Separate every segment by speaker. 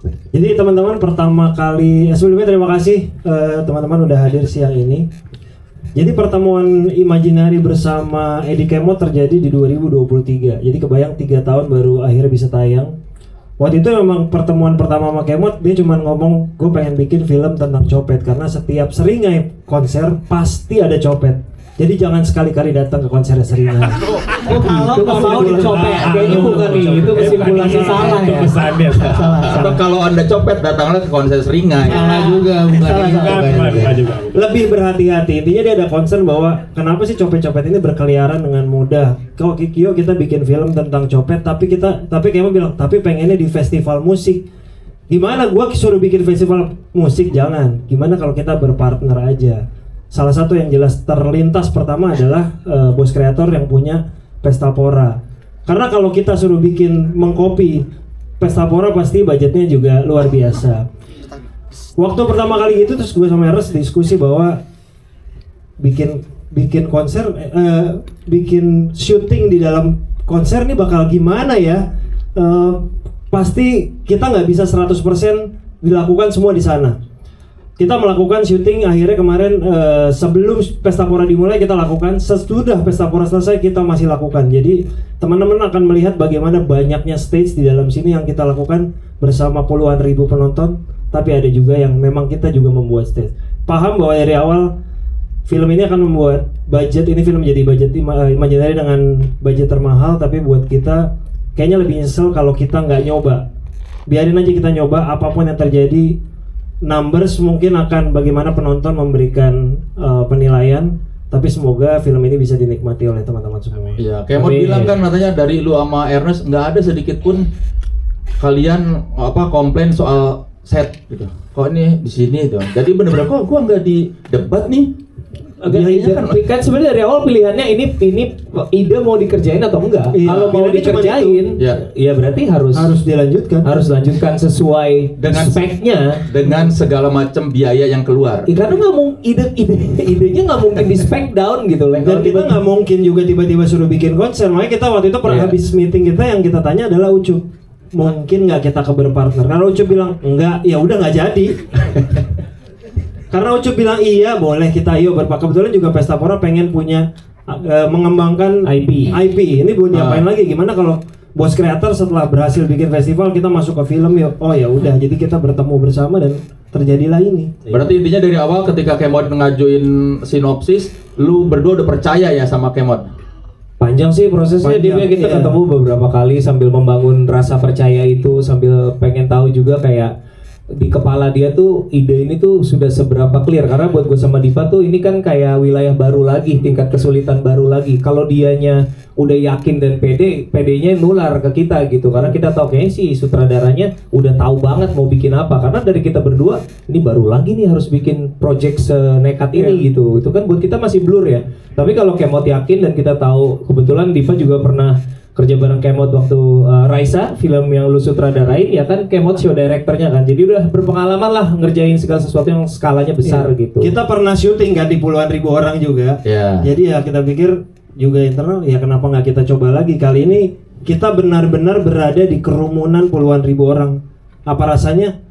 Speaker 1: Jadi teman-teman pertama kali sebelumnya terima kasih teman-teman udah hadir siang ini. Jadi pertemuan Imaginary bersama Edi Kemot terjadi di 2023. Jadi kebayang 3 tahun baru akhirnya bisa tayang. Waktu itu memang pertemuan pertama sama Kemot, dia cuma ngomong gue pengen bikin film tentang copet karena setiap Seringai konser pasti ada copet. Jadi jangan sekali-kali datang ke konser Seringai.
Speaker 2: Oh kalau nggak mau dicopet, kayaknya bukan nih, itu kesimpulannya salah ya.
Speaker 3: Pesannya
Speaker 2: Salah.
Speaker 4: Atau kalau Anda copet datanglah ke konser Seringai.
Speaker 2: Salah juga, bukan juga.
Speaker 1: Lebih berhati-hati. Intinya dia ada concern bahwa kenapa sih copet-copet ini berkeliaran dengan mudah. Kalau Kikyo kita bikin film tentang copet, tapi kamu bilang tapi pengennya di festival musik. Gimana gua suruh bikin festival musik? Jangan. Gimana kalau kita berpartner aja? Salah satu yang jelas terlintas pertama adalah bos kreator yang punya Pestapora. Karena kalau kita suruh bikin mengcopy Pestapora pasti budgetnya juga luar biasa. Waktu pertama kali itu terus gue sama Eros diskusi bahwa bikin konser, bikin syuting di dalam konser ini bakal gimana ya? Pasti kita nggak bisa 100% dilakukan semua di sana. Kita melakukan syuting akhirnya kemarin sebelum Pestapora dimulai kita lakukan, sesudah Pestapora selesai kita masih lakukan. Jadi teman-teman akan melihat bagaimana banyaknya stage di dalam sini yang kita lakukan bersama puluhan ribu penonton. Tapi ada juga yang memang kita juga membuat stage. Paham bahwa dari awal film ini akan membuat budget, ini film jadi budget Imaginary dengan budget termahal, tapi buat kita kayaknya lebih nyesel kalau kita nggak nyoba. Biarin aja kita nyoba, apapun yang terjadi. Numbers mungkin akan bagaimana penonton memberikan penilaian, tapi semoga film ini bisa dinikmati oleh teman-teman semua.
Speaker 4: Iya, kayak mau bilang kan katanya dari lu sama Ernest nggak ada sedikit pun kalian komplain soal set gitu. Kok ini di sini tuh. Jadi bener-bener kok gua nggak di debat nih.
Speaker 2: Kan sebenarnya dari awal pilihannya ini ide mau dikerjain atau enggak.
Speaker 1: Iya,
Speaker 2: Kalau mau dikerjain, ya berarti harus
Speaker 1: dilanjutkan.
Speaker 2: Harus lanjutkan sesuai
Speaker 4: dengan
Speaker 2: speknya,
Speaker 4: dengan segala macam biaya yang keluar.
Speaker 2: Karena nggak mungkin idenya nggak mungkin di spek down gitu loh.
Speaker 1: Dan kita nggak mungkin juga tiba-tiba suruh bikin konser. Makanya kita waktu itu habis meeting kita yang kita tanya adalah Ucup, mungkin nggak kita berpartner? Kalau Ucup bilang enggak, ya udah nggak jadi. Karena Ucup bilang iya boleh kita kebetulan juga Pestapora pengen punya mengembangkan IP. Ini buat diapain lagi? Gimana kalau bos kreator setelah berhasil bikin festival kita masuk ke film ya? Oh ya udah, jadi kita bertemu bersama dan terjadilah ini.
Speaker 4: Berarti intinya dari awal ketika Kemot ngajuin sinopsis, lu berdua udah percaya ya sama Kemot?
Speaker 2: Panjang sih prosesnya, kita ketemu beberapa kali sambil membangun rasa percaya itu, sambil pengen tahu juga kayak di kepala dia tuh ide ini tuh sudah seberapa clear. Karena buat gue sama Diva tuh ini kan kayak wilayah baru lagi, tingkat kesulitan baru lagi. Kalau dianya udah yakin dan pedenya nular ke kita gitu. Karena kita tahu kayaknya si sutradaranya udah tahu banget mau bikin apa. Karena dari kita berdua ini baru lagi nih harus bikin project senekat ini gitu. Itu kan buat kita masih blur ya. Tapi kalau Kemot yakin dan kita tahu, kebetulan Diva juga pernah kerja bareng Kemot waktu Raisa, film yang lu sutradarain ya kan, Kemot show directornya kan, jadi udah berpengalaman lah ngerjain segala sesuatu yang skalanya besar gitu.
Speaker 1: Kita pernah syuting kan di puluhan ribu orang juga, jadi ya kita pikir juga internal ya kenapa nggak kita coba lagi. Kali ini kita benar-benar berada di kerumunan puluhan ribu orang. Apa rasanya?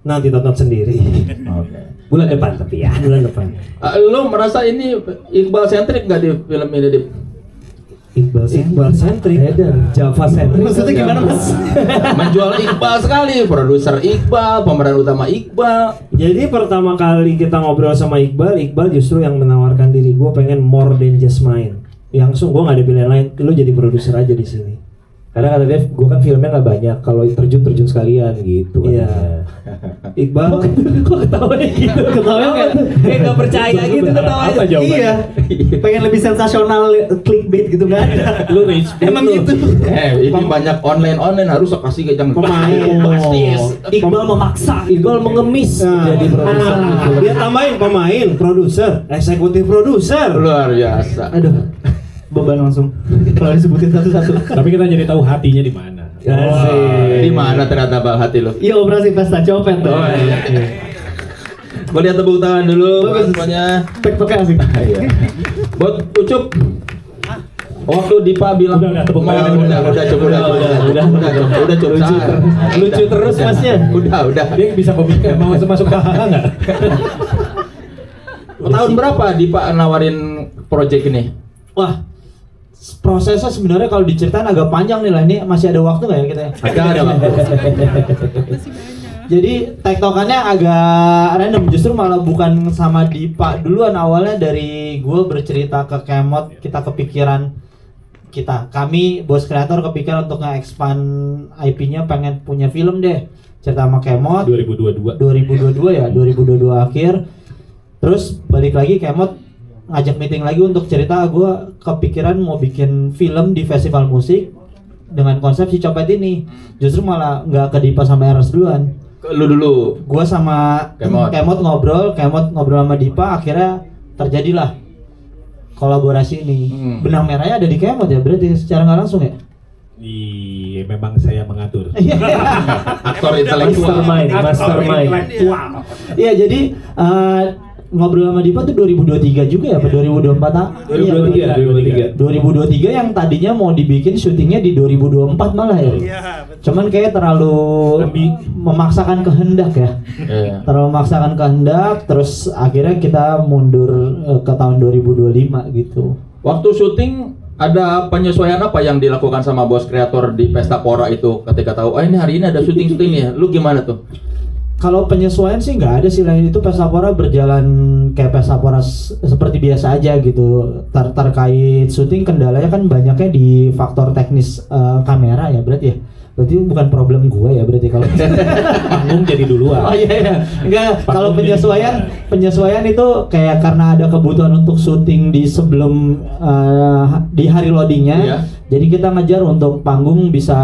Speaker 1: Nanti tonton sendiri.
Speaker 2: Bulan depan tapi ya.
Speaker 1: Bulan depan.
Speaker 4: Lo merasa ini Iqbal sentrik nggak di film ini, Dip?
Speaker 1: Iqbal sentrik
Speaker 2: dan Java sentrik.
Speaker 1: Maksudnya gimana Mas?
Speaker 4: Menjual Iqbal sekali, produser Iqbal, pemeran utama Iqbal.
Speaker 1: Jadi pertama kali kita ngobrol sama Iqbal justru yang menawarkan diri. Gue pengen more than just main. Langsung gue nggak ada pilihan lain, lu jadi produser aja di sini.
Speaker 2: Karena kata Dev, gue kan filmnya nggak banyak, kalau terjun sekalian gitu.
Speaker 1: Iya. Iqbal,
Speaker 2: kok ketawanya gitu? Ketawanya kayak nggak percaya gitu ketawanya.
Speaker 3: Iya.
Speaker 5: Pengen lebih sensasional, clickbait gitu kan?
Speaker 3: Lu rich
Speaker 5: Emang gitu.
Speaker 4: Ini banyak online harus kasih jangan
Speaker 1: pemain.
Speaker 5: Iqbal memaksa.
Speaker 2: Iqbal mengemis jadi produser.
Speaker 1: Dia tambahin pemain, produser, eksekutif produser.
Speaker 4: Luar biasa.
Speaker 5: Aduh, beban langsung kalau disebutin satu-satu.
Speaker 3: Tapi kita jadi tahu hatinya di mana.
Speaker 4: Di mana ternyata bal hati lo?
Speaker 5: Iya, operasi pesta copet tuh.
Speaker 4: Boleh tepuk tangan dulu buat semuanya.
Speaker 5: Pek-pek asik.
Speaker 4: Buat Ucup. Waktu Dipa bilang
Speaker 3: Udah, tepuk
Speaker 4: mau-
Speaker 3: tangan.
Speaker 4: udah cukup
Speaker 2: Lucu terus masnya.
Speaker 4: Udah.
Speaker 3: Dia bisa pemikiran mau masuk ke HH nggak?
Speaker 4: Tahun berapa Dipa nawarin project ini?
Speaker 5: Wah, prosesnya sebenarnya kalau diceritain agak panjang nih lah. Ini masih ada waktu nggak ya kita?
Speaker 4: Ada waktu.
Speaker 5: Jadi tektokannya agak random, justru malah bukan sama Dipa duluan. Awalnya dari gue bercerita ke Kemot, kami bos kreator kepikiran untuk nge-expand IP-nya, pengen punya film deh. Cerita sama Kemot
Speaker 3: 2022.
Speaker 5: 2022 akhir. Terus balik lagi Kemot ngajak meeting lagi untuk cerita, gue kepikiran mau bikin film di festival musik dengan konsep si copet ini. Justru malah nggak ke Dipa sama Eros duluan.
Speaker 4: Lu dulu.
Speaker 5: Gua sama
Speaker 4: Kemot
Speaker 5: ngobrol sama Dipa, akhirnya terjadilah kolaborasi ini. Benang merahnya ada di Kemot ya, berarti secara nggak langsung ya?
Speaker 3: Iya, memang saya mengatur.
Speaker 4: Aktor intelektual.
Speaker 2: Mastermind.
Speaker 5: Iya, jadi ngobrol sama Dipa tuh 2023 juga ya, apa 2024? 2023 yang tadinya mau dibikin syutingnya di 2024 malah ya. Cuman kayak terlalu memaksakan kehendak ya.
Speaker 4: Iya.
Speaker 5: Terlalu memaksakan kehendak, terus akhirnya kita mundur ke tahun 2025 gitu.
Speaker 4: Waktu syuting ada penyesuaian apa yang dilakukan sama bos kreator di Pesta Pora itu ketika tahu, ini hari ini ada syuting nih. Lu gimana tuh?
Speaker 5: Kalau penyesuaian sih nggak ada sih, lain itu Pesta Pora berjalan kayak Pesta Pora seperti biasa aja gitu. Terkait syuting kendalanya kan banyaknya di faktor teknis kamera ya, berarti ya. Berarti bukan problem gue ya berarti kalau
Speaker 3: Panggung jadi duluan.
Speaker 5: Oh iya. Enggak, kalau penyesuaian itu kayak karena ada kebutuhan untuk syuting di sebelum di hari loadingnya.
Speaker 4: Iya.
Speaker 5: Jadi kita ngejar untuk panggung bisa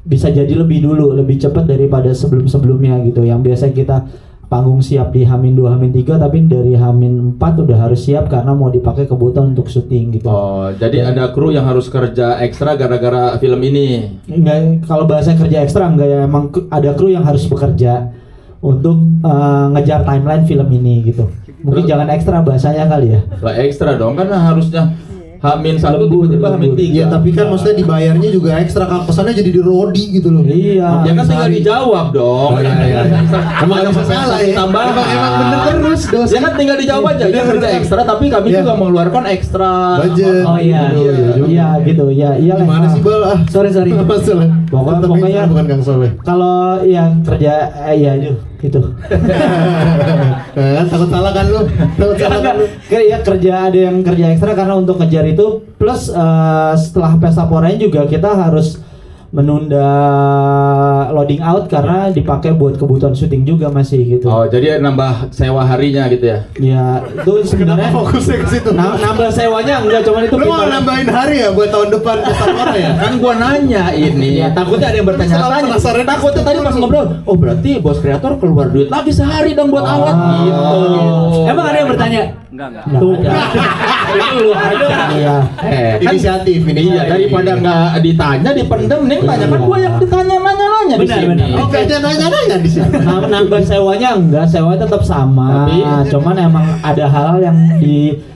Speaker 5: jadi lebih dulu, lebih cepat daripada sebelum-sebelumnya gitu. Yang biasa kita panggung siap di H-2, H-3, tapi dari H-4 udah harus siap karena mau dipakai kebutuhan untuk syuting gitu.
Speaker 4: Oh, jadi ada kru yang harus kerja ekstra gara-gara film ini.
Speaker 5: Enggak, kalau bahasa kerja ekstra enggak ya, emang ada kru yang harus bekerja untuk ngejar timeline film ini gitu. Mungkin jangan ekstra bahasanya kali ya.
Speaker 4: Lah ekstra dong, karena harusnya H-1 tiba-tiba H-3.
Speaker 6: Ya tapi kan maksudnya dibayarnya juga ekstra, kan pesannya jadi di Rodi gitu loh.
Speaker 5: Iya.
Speaker 4: Ya kan tinggal dijawab dong. Emang ada masalah ya. Tambahan.
Speaker 6: Emang bener terus dos.
Speaker 4: Ya kan tinggal dijawab aja. Dia kerja ekstra tapi kami
Speaker 6: Iya.
Speaker 4: juga mengeluarkan ekstra
Speaker 6: Budget.
Speaker 5: Oh iya. Iya gitu. Ya iya lah.
Speaker 6: Gimana sih Bal? Ah,
Speaker 5: Sorry.
Speaker 6: masalah.
Speaker 5: Pokoknya
Speaker 6: bukan Kang Soleh.
Speaker 5: kalau yang kerja iya aduh gitu.
Speaker 6: Takut salah kan lu? Takut salah kan lu?
Speaker 5: Ya kerja, ada yang kerja ekstra karena untuk ngejar itu, plus setelah Pesta Poranya juga kita harus menunda loading out karena dipakai buat kebutuhan syuting juga masih gitu.
Speaker 4: Oh, jadi nambah sewa harinya gitu ya.
Speaker 5: Ya itu sebenarnya
Speaker 6: Fokusnya ke situ.
Speaker 5: nambah sewanya enggak, cuman itu
Speaker 6: Lu mau
Speaker 5: pintar-
Speaker 6: nambahin hari ya buat tahun depan Pesta Pora ya?
Speaker 4: Kan gua nanya ini, takutnya ada yang bertanya-tanya.
Speaker 6: Penasaran.
Speaker 4: Takutnya tadi pas ngobrol, oh berarti bos kreator keluar duit lagi sehari dong buat alat gitu.
Speaker 5: Emang ada yang bertanya? Enggak.
Speaker 4: Lu aja.
Speaker 5: Iya.
Speaker 4: Kan
Speaker 6: Inisiatif ini.
Speaker 4: iya, daripada nggak ditanya dipendem nih, banyak kan gua yang ditanya nanya di sini.
Speaker 6: Oke, aja nanya-nanya di sini.
Speaker 5: Nambah sewanya enggak, sewanya tetap sama.
Speaker 4: Tapi-
Speaker 5: Cuman emang ada hal yang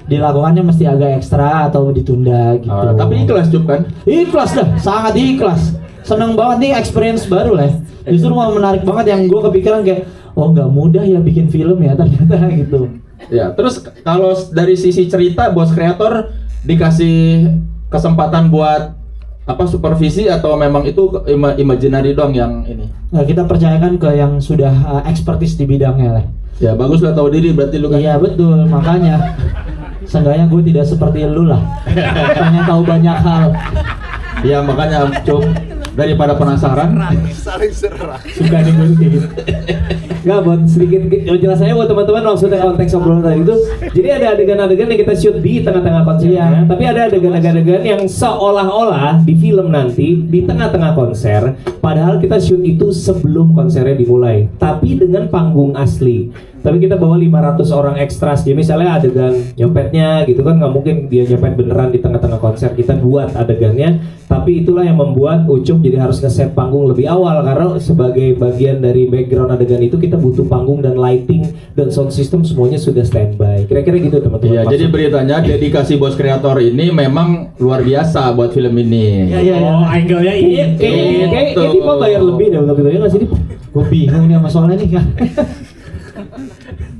Speaker 5: dilakukannya mesti agak ekstra atau ditunda gitu.
Speaker 4: Oh, tapi ikhlas Jup kan?
Speaker 5: Ikhlas dah, sangat ikhlas. Seneng banget nih, experience baru lah. Justru malah menarik banget, yang gue kepikiran kayak, oh nggak mudah ya bikin film ya ternyata gitu.
Speaker 4: Ya, terus kalau dari sisi cerita bos kreator dikasih kesempatan buat apa supervisi atau memang itu imaginary dong yang ini?
Speaker 5: Nah, kita percayakan ke yang sudah expertise di bidangnya lah.
Speaker 4: Ya bagus lah, tahu diri berarti lu kan.
Speaker 5: Iya betul, makanya seenggaknya gue tidak seperti lu lah. Pengen tahu banyak hal.
Speaker 4: Ya makanya Cup, daripada penasaran.
Speaker 6: Saling serang.
Speaker 2: Suka nih gue kayak gitu. Nggak, buat sedikit jelasannya buat teman-teman maksudnya konteks obrolan tadi itu. Jadi ada adegan-adegan yang kita shoot di tengah-tengah konsernya, tapi ada adegan-adegan yang seolah-olah di film nanti di tengah-tengah konser, padahal kita shoot itu sebelum konsernya dimulai, tapi dengan panggung asli. Tapi kita bawa 500 orang ekstras, jadi misalnya adegan nyopetnya gitu kan, nggak mungkin dia nyopet beneran di tengah-tengah konser, kita buat adegannya. Tapi itulah yang membuat Ucup jadi harus nge-set panggung lebih awal, karena sebagai bagian dari background adegan itu kita kita butuh panggung dan lighting dan sound system semuanya sudah standby. Kira-kira gitu teman-teman.
Speaker 4: Iya, jadi beritanya dedikasi bos kreator ini memang luar biasa buat film ini.
Speaker 3: Oh, angle-nya ini.
Speaker 2: Kayak Dipa bayar lebih deh untuk itu ya nggak sih Dip?
Speaker 5: Gue bingung nih sama soalnya nih kan.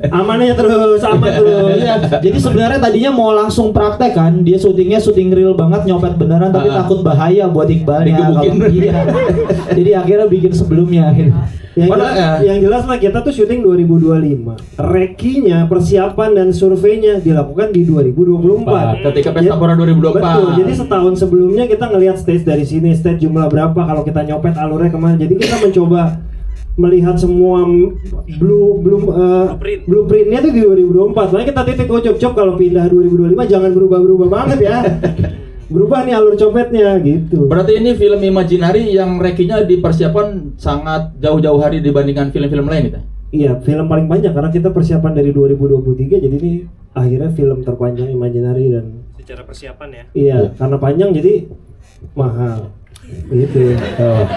Speaker 1: Amannya terus, aman terus.
Speaker 5: Iya, jadi sebenarnya tadinya mau langsung praktek kan, dia syuting real banget, nyopet beneran, tapi takut bahaya buat Iqbalnya.
Speaker 4: Digebukin.
Speaker 5: Iya. Jadi akhirnya bikin sebelumnya.
Speaker 1: Yang jelas lah kita tuh syuting 2025. Rekinya, persiapan dan surveinya dilakukan di 2024.
Speaker 4: Ketika Pesta Pora 2024.
Speaker 1: Betul. Jadi setahun sebelumnya kita ngelihat stage dari sini, stage jumlah berapa kalau kita nyopet alurnya kemana. Jadi kita mencoba melihat semua blueprintnya tuh di 2024. Makanya kita titik cop kalau pindah 2025 jangan berubah-berubah banget ya. Berubah nih alur copetnya gitu.
Speaker 4: Berarti ini film Imaginary yang rekinya dipersiapkan sangat jauh-jauh hari dibandingkan film-film lain itu.
Speaker 1: Iya, film paling banyak karena kita persiapan dari 2023, jadi ini akhirnya film terpanjang Imaginary dan
Speaker 7: secara persiapan ya.
Speaker 1: Iya, karena panjang jadi mahal. Gitu.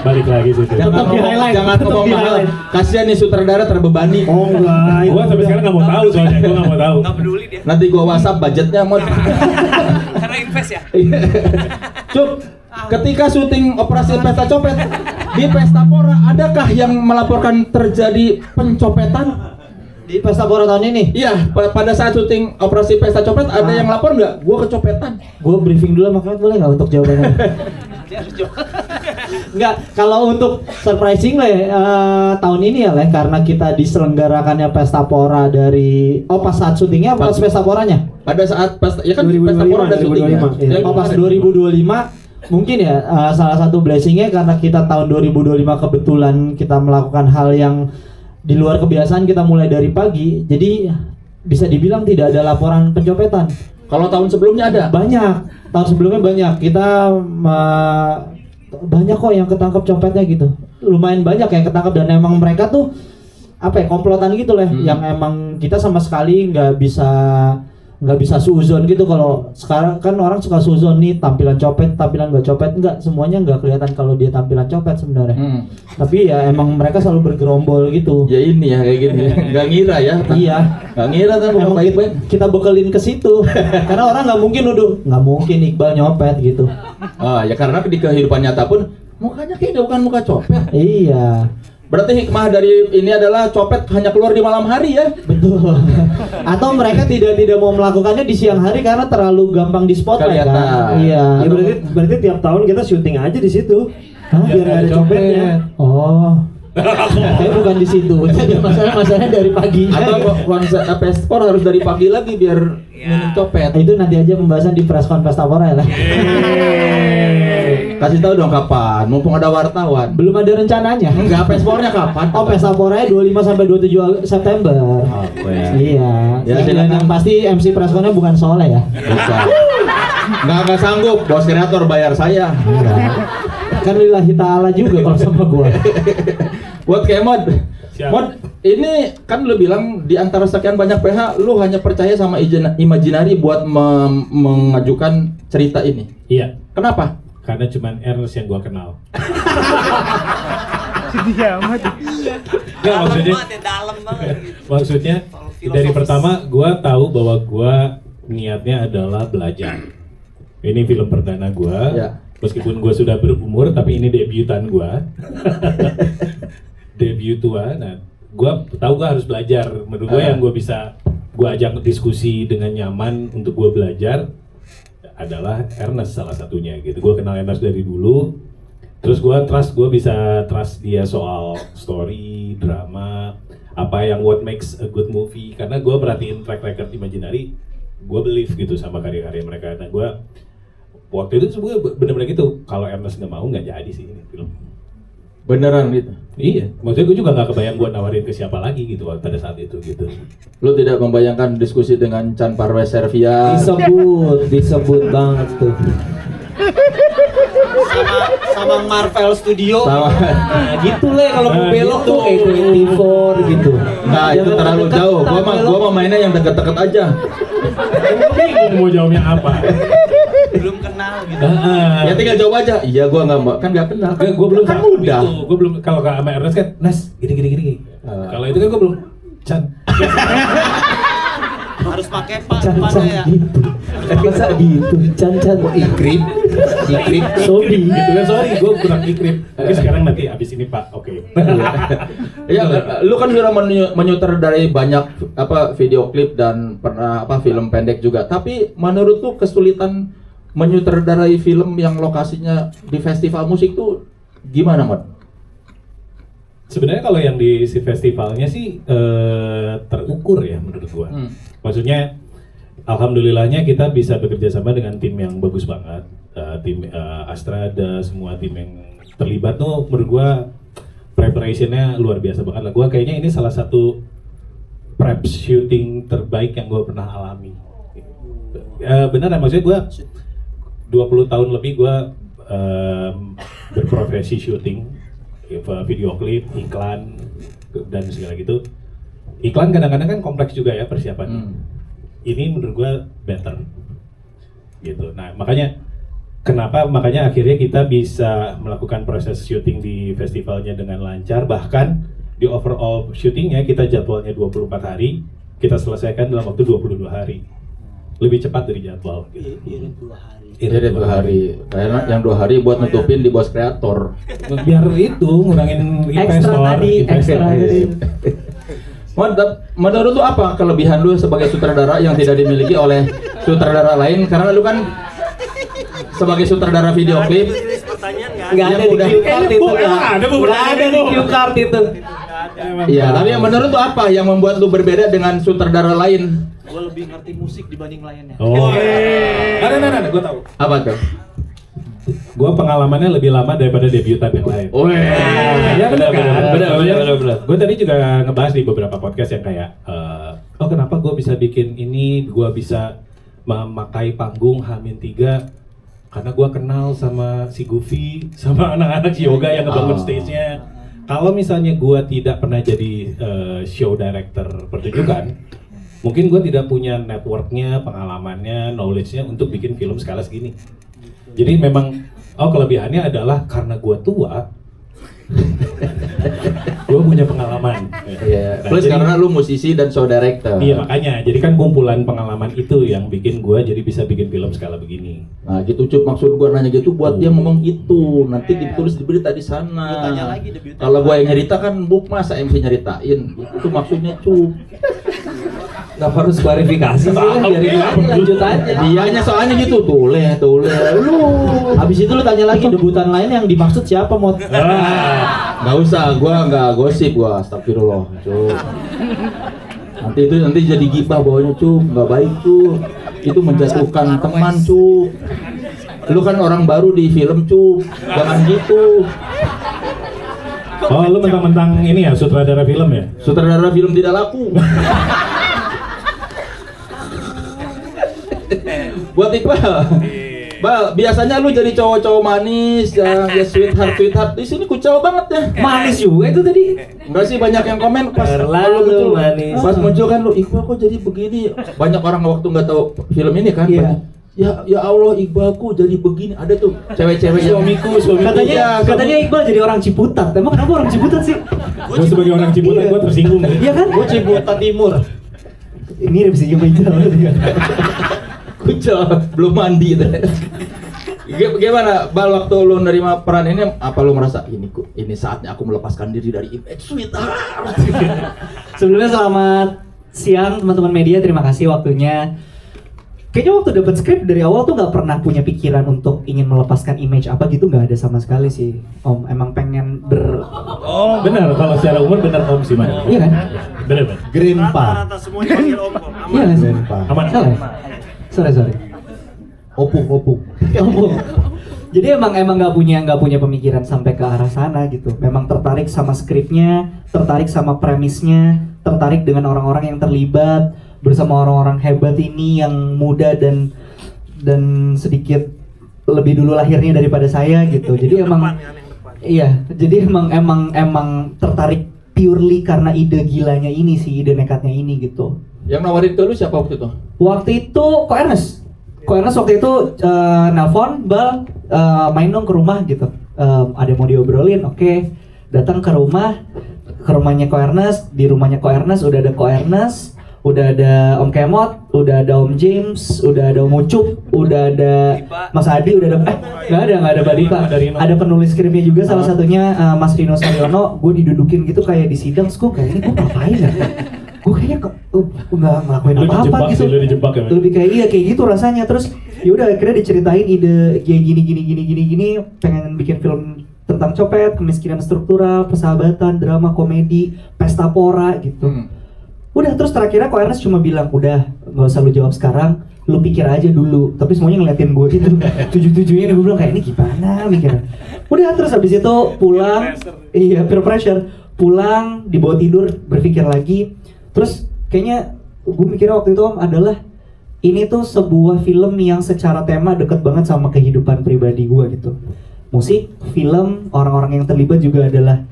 Speaker 3: Balik lagi situ.
Speaker 4: Jangan ngomong mahal. Kasihan nih sutradara terbebani.
Speaker 1: Oh enggak.
Speaker 3: Gua sampai sekarang nggak mau tahu soalnya. Gua nggak mau taau.
Speaker 7: Nggak peduli dia.
Speaker 4: Nanti gua WhatsApp budgetnya mau.
Speaker 7: Karena invest ya.
Speaker 4: Cuk, ketika syuting operasi Pesta Copet di Pesta Pora, adakah yang melaporkan terjadi pencopetan?
Speaker 5: Di Pesta Pora tahun ini?
Speaker 4: Iya, pada saat syuting operasi Pesta Copet ada yang lapor nggak? Gua kecopetan.
Speaker 5: Gue briefing dulu makanya boleh nggak untuk jawabannya? Enggak, kalau untuk surprising tahun ini ya karena kita diselenggarakannya Pesta Pora dari pas saat syutingnya pas Pesta Poranya?
Speaker 4: Pada saat pesta, ya kan 2025, Pesta Pora ada syutingnya.
Speaker 1: 2025, iya.
Speaker 5: Pas 2025 mungkin ya salah satu blessingnya karena kita tahun 2025 kebetulan kita melakukan hal yang di luar kebiasaan, kita mulai dari pagi, jadi bisa dibilang tidak ada laporan pencopetan.
Speaker 4: Kalau tahun sebelumnya ada?
Speaker 5: Banyak, tahun sebelumnya banyak. Kita banyak kok yang ketangkep copetnya gitu. Lumayan banyak yang ketangkep dan emang mereka tuh komplotan gitu lah, yang emang kita sama sekali nggak bisa suzon gitu. Kalau sekarang kan orang suka suzon nih, tampilan copet, tampilan nggak copet, nggak, semuanya nggak kelihatan kalau dia tampilan copet sebenarnya. Tapi ya emang mereka selalu bergerombol gitu.
Speaker 4: Ya ini ya kayak gini, nggak ngira ya.
Speaker 5: Iya.
Speaker 4: Nggak ngira kan
Speaker 5: Emang
Speaker 4: baik-baik.
Speaker 5: kita bekelin ke situ. Karena orang nggak mungkin Iqbal nyopet gitu.
Speaker 4: Ya karena di kehidupan nyata pun mukanya kayaknya bukan muka copet.
Speaker 5: Iya.
Speaker 4: Berarti hikmah dari ini adalah copet hanya keluar di malam hari ya.
Speaker 5: Betul. Atau mereka tidak mau melakukannya di siang hari karena terlalu gampang di spotlight
Speaker 4: Kelihatan.
Speaker 5: kan. Iya.
Speaker 1: Ya berarti tiap tahun kita syuting aja di situ. Biar nggak ada copetnya.
Speaker 5: Oh. Saya bukan di situ. Masalahnya dari pagi.
Speaker 4: Atau konsep Pesta Pora harus dari pagi lagi biar minim copet.
Speaker 5: Itu nanti aja pembahasan di preskon Pesta Pora ya lah.
Speaker 4: Kasih tahu dong kapan, mumpung ada wartawan.
Speaker 5: Belum ada rencananya.
Speaker 4: Enggak, Pesta Poranya kapan?
Speaker 5: Oh, Pesta Poranya 25 sampai 27 September.
Speaker 4: Apa ya?
Speaker 5: Iya.
Speaker 4: Ya,
Speaker 5: Dan yang pasti MC preskonnya bukan Soleh ya.
Speaker 4: Bukan. Nggak sanggup, bos kreator bayar saya.
Speaker 5: Kan lillahi ta'ala juga kalau sama gua.
Speaker 4: Buat kayak Mod.
Speaker 3: Siap.
Speaker 4: Mod, ini kan lu bilang di antara sekian banyak PH, lu hanya percaya sama Imaginary buat mengajukan cerita ini.
Speaker 3: Iya.
Speaker 4: Kenapa?
Speaker 3: Karena cuman Ernest yang gua kenal. Nggak,
Speaker 7: Dalam banget gitu.
Speaker 3: maksudnya dari pertama gua tahu bahwa gua niatnya adalah belajar. Ini film perdana gua.
Speaker 4: Ya.
Speaker 3: Meskipun gua sudah berumur, tapi ini debutan gua. Debut tua. Nah, gua tahu gua harus belajar. Menurut gua yang gua bisa gua ajak diskusi dengan nyaman untuk gua belajar adalah Ernest salah satunya gitu. Gue kenal Ernest dari dulu, terus gue bisa trust dia soal story, drama, apa yang what makes a good movie. Karena gue perhatiin track record Imaginary, gue believe gitu sama karya-karya mereka. Nah gue waktu itu gue bener-bener gitu. Kalau Ernest nggak mau nggak jadi sih ini film.
Speaker 4: Beneran gitu?
Speaker 3: Iya, maksudnya gue juga nggak kebayang gue nawarin ke siapa lagi gitu pada saat itu gitu.
Speaker 4: Lu tidak membayangkan diskusi dengan Chan Parwes Servia?
Speaker 2: Disebut banget tuh.
Speaker 5: Sama Marvel Studio.
Speaker 4: Sama.
Speaker 2: Nah gitu lah kalau mau belok tuh kayak 24 gitu.
Speaker 4: Nah itu terlalu jauh. Gua mau mainnya yang deket-deket aja.
Speaker 3: Bingung mau jawabnya apa?
Speaker 7: Belum kenal gitu.
Speaker 4: Ya tinggal jawab aja. Iya gua nggak mau, kan nggak kenal.
Speaker 3: Gue belum
Speaker 4: kan
Speaker 3: tahu
Speaker 4: udah.
Speaker 3: Gue belum kalau sama Ernest kan, Nes, gini. Kalau itu kan gue belum Chan.
Speaker 7: Harus pakai Pak
Speaker 5: Can
Speaker 7: depannya ya.
Speaker 5: gitu. Masa gitu. Can
Speaker 3: Ikrip
Speaker 5: Sobi.
Speaker 3: gitu kan, sorry gue kurang ikrip. Tapi sekarang nanti abis ini Pak, oke.
Speaker 4: Iya, lu kan sudah menyutradarai banyak video klip dan pernah film pendek juga. Tapi menurut lu kesulitan menyutradarai film yang lokasinya di festival musik tuh gimana, Mat?
Speaker 3: Sebenarnya kalau yang di si festivalnya sih terukur ya menurut gua. Maksudnya alhamdulillahnya kita bisa bekerja sama dengan tim yang bagus banget. Tim Astrada, semua tim yang terlibat tuh menurut gua preparationnya luar biasa banget lah. Gua kayaknya ini salah satu prep shooting terbaik yang gua pernah alami. Beneran, maksudnya gua 20 tahun lebih gua berprofesi shooting, video klip, iklan, dan segala gitu. Iklan kadang-kadang kan kompleks juga ya persiapannya. Ini menurut gua better gitu. Nah makanya akhirnya kita bisa melakukan proses syuting di festivalnya dengan lancar. Bahkan di overall syutingnya kita jadwalnya 24 hari, kita selesaikan dalam waktu 22 hari, lebih cepat dari jadwal gitu.
Speaker 4: Irit 2 hari. Karena yang 2 hari buat nutupin di bos kreator.
Speaker 3: Biar itu ngurangin investor.
Speaker 5: Ekstra tadi.
Speaker 4: Menurut lu apa kelebihan lu sebagai sutradara yang tidak dimiliki oleh sutradara lain? Karena lu kan sebagai sutradara video klip
Speaker 7: Pertanyaan
Speaker 5: Nggak ada di cue card itu. Nggak ada di cue card itu.
Speaker 4: iya, tapi yang menurut lu apa yang membuat lu berbeda dengan sutradara lain?
Speaker 7: Gue lebih ngerti musik dibanding lainnya.
Speaker 3: Oh. Nah, gue tahu.
Speaker 4: Apa tuh?
Speaker 3: Gue pengalamannya lebih lama daripada debutan yang lain.
Speaker 4: Oh,
Speaker 3: Ya benar. Gue tadi juga ngebahas di beberapa podcast yang kayak, oh kenapa gue bisa bikin ini, gue bisa memakai panggung H-3 karena gue kenal sama si Goofy, sama anak-anak yoga yang ngebangun stage-nya. Kalau misalnya gue tidak pernah jadi show director pertunjukan, mungkin gue tidak punya networknya, pengalamannya, knowledge-nya untuk bikin film skala segini. Jadi memang, kelebihannya adalah karena gue tua, gue punya pengalaman.
Speaker 4: Iya.
Speaker 3: Nah,
Speaker 4: Plus
Speaker 3: jadi-
Speaker 4: karena lu musisi dan show director.
Speaker 3: Iya makanya, jadi kan kumpulan pengalaman itu yang bikin gue jadi bisa bikin film skala begini.
Speaker 4: Nah gitu Cup, maksud gua nanya gitu buat dia ngomong gitu. Nanti ditulis di berita di sana.
Speaker 7: Lu tanya lagi debutan.
Speaker 4: Kalau gua yang nyerita kan buk masa MC nyeritain. Itu maksudnya Cup.
Speaker 2: Nggak harus klarifikasi sih kan, biarin aja lanjut aja.
Speaker 4: Dianya soalnya gitu, toleh lu.
Speaker 5: Habis itu lu tanya lagi debutan lain yang dimaksud siapa, Mot?
Speaker 4: Nggak usah, gua nggak gosip gua, astagfirullah, Cup. Nanti jadi gibah bawahnya, Cup. Nggak baik tuh. Itu menjatuhkan teman, Cup. Lu kan orang baru di film, Cup. Jangan gitu.
Speaker 3: Oh lu mentang-mentang ini ya, sutradara film ya?
Speaker 4: Sutradara film tidak laku. Buat Iqbal. Bal, biasanya lu jadi cowok-cowok manis, ya sweetheart. Di sini kucel banget ya.
Speaker 2: Manis juga itu tadi.
Speaker 4: Enggak sih, banyak yang komen pas
Speaker 2: Terlalu
Speaker 4: lu muncul.
Speaker 2: manis.
Speaker 4: Pas muncul kan lu, Iqbal kok jadi begini. Banyak orang waktu nggak tahu film ini kan.
Speaker 5: Iya.
Speaker 4: banyak, Ya Allah, Iqbalku jadi begini. Ada tuh cewek-cewek yang
Speaker 5: Katanya Iqbal jadi orang Ciputat. Emang kenapa orang Ciputat sih?
Speaker 3: Gue sebagai orang Ciputat gue tersinggung.
Speaker 5: Iya kan? Gue Ciputat Timur. Mirip sih cuma itu.
Speaker 4: kucel, belum mandi gitu. Gimana Bal waktu lu nerima peran ini, apa lu merasa ini saatnya aku melepaskan diri dari image sweetheart?
Speaker 5: Sebelumnya selamat siang teman-teman media, terima kasih waktunya. Kayaknya waktu dapat skrip dari awal tuh nggak pernah punya pikiran untuk ingin melepaskan image apa gitu, nggak ada sama sekali sih. Om emang pengen
Speaker 3: Oh benar, kalau secara umur benar Om sih man.
Speaker 5: Iya kan?
Speaker 3: Benar.
Speaker 6: Grandpa.
Speaker 7: Rata-rata semua dipanggil om kok.
Speaker 5: Iya kan?
Speaker 6: Grandpa.
Speaker 3: Aman.
Speaker 5: Salah ya? Sorry.
Speaker 6: Opung.
Speaker 5: Jadi emang nggak punya pemikiran sampai ke arah sana gitu. Memang tertarik sama skripnya, tertarik sama premisnya, tertarik dengan orang-orang yang terlibat bersama orang-orang hebat ini yang muda dan sedikit lebih dulu lahirnya daripada saya gitu. Jadi emang iya, jadi emang tertarik purely karena ide gilanya ini sih, ide nekatnya ini gitu.
Speaker 4: Yang nawarin ke lu siapa waktu itu?
Speaker 5: Waktu itu Ko Ernest waktu itu nelpon, Bal main dong ke rumah gitu. Ada mau diobrolin, oke. Datang ke rumah, ke rumahnya Ko Ernest, di rumahnya Ko Ernest udah ada Ko Ernest, udah ada Om Kemot, udah ada Om James, udah ada Om Ucup, udah ada Mas Adi, udah ada nggak ada Mbak Dipa. Ada penulis skripnya juga salah satunya Mas Rino Saryono. Gue didudukin gitu kayak di sidang, gue kayaknya gue ngapain ya? Gue kayaknya nggak ngelakuin apa-apa gitu. Lebih kayak iya kayak gitu rasanya. Terus yaudah akhirnya diceritain ide kayak gini, pengen bikin film tentang copet, kemiskinan struktural, persahabatan, drama, komedi, pesta pora gitu. Udah terus terakhirnya Ko Ernest cuma bilang, udah nggak usah lu jawab sekarang, lu pikir aja dulu. Tapi semuanya ngeliatin gue gitu, tujuh-tujuhnya gue bilang kayak ini gimana mikirnya. Udah terus habis itu pulang, peer pressure, pulang dibawa tidur berpikir lagi. Terus kayaknya gue mikirnya waktu itu Om adalah ini tuh sebuah film yang secara tema deket banget sama kehidupan pribadi gue gitu. Musik, film, orang-orang yang terlibat juga adalah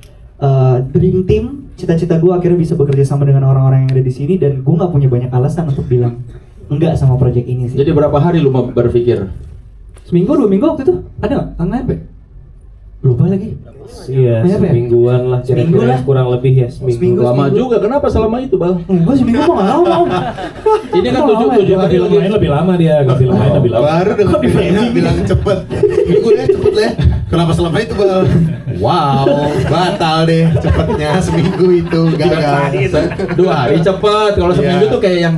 Speaker 5: dream team. Cita-cita gue akhirnya bisa bekerja sama dengan orang-orang yang ada di sini dan gue nggak punya banyak alasan untuk bilang enggak sama project ini sih.
Speaker 4: Jadi berapa hari lu mau berpikir?
Speaker 5: Seminggu, 2 minggu waktu itu? Ada nggak? Tanggal apa? Lupa lagi.
Speaker 2: Iya, semingguan lah kira-kira kurang lebih ya seminggu.
Speaker 4: Lama juga, kenapa selama itu Bal?
Speaker 5: Enggak, seminggu kok nggak mau.
Speaker 4: Ini kan 7 hari
Speaker 3: Film lain lebih lama dia, film lain lebih lama.
Speaker 6: Baru dengan Vina bilang cepet. Minggu ya cepet lah. Kenapa selama itu Bal? Wow, batal deh cepetnya seminggu itu gagal.
Speaker 4: 2 hari cepet, kalau seminggu tuh kayak yang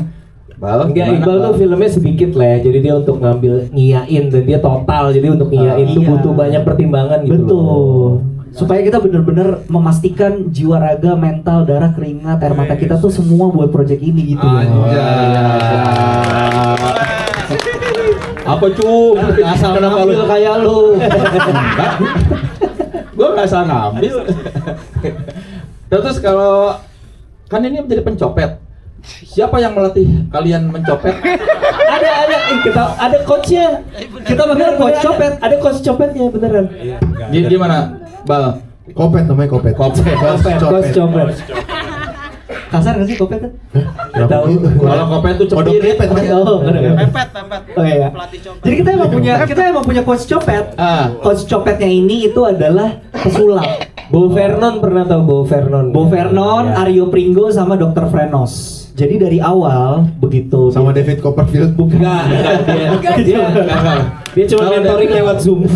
Speaker 4: Bal,
Speaker 2: Enggak, Iqbal tuh filmnya sedikit lah ya, jadi dia untuk ngambil ngiyain dan dia total, jadi untuk ngiyain tuh butuh banyak pertimbangan gitu.
Speaker 5: Betul. Supaya kita benar-benar memastikan jiwa raga, mental, darah, keringat, air mata kita tuh semua buat project ini gitu.
Speaker 4: Apa cu?
Speaker 5: Asal ngambil kayak lu.
Speaker 4: Gue nggak salah ngambil. Terus kalau kan ini menjadi pencopet, siapa yang melatih kalian mencopet?
Speaker 2: Ada coachnya. Kita panggil coach copet. Ada coach copetnya beneran.
Speaker 4: Gimana, Bal?
Speaker 6: Kopet namanya kopet.
Speaker 2: Coach copet.
Speaker 5: Kasar nggak sih kopet kan?
Speaker 2: Tahu.
Speaker 4: Kalau kopet tuh
Speaker 6: Kodok
Speaker 4: cepet.
Speaker 6: kepet kan?
Speaker 7: Pempet.
Speaker 5: Oh iya.
Speaker 7: Pelatih copet.
Speaker 5: Jadi kita emang punya coach copet. Coach copetnya ini itu adalah pesulap.
Speaker 2: Bo Vernon pernah tahu Bo Vernon?
Speaker 5: Bo Vernon, Aryo Pringgo sama Dr. Frenos. Jadi dari awal begitu
Speaker 6: Sama David Copperfield.
Speaker 2: Enggak dia. Dia cuma mentoring lewat Zoom.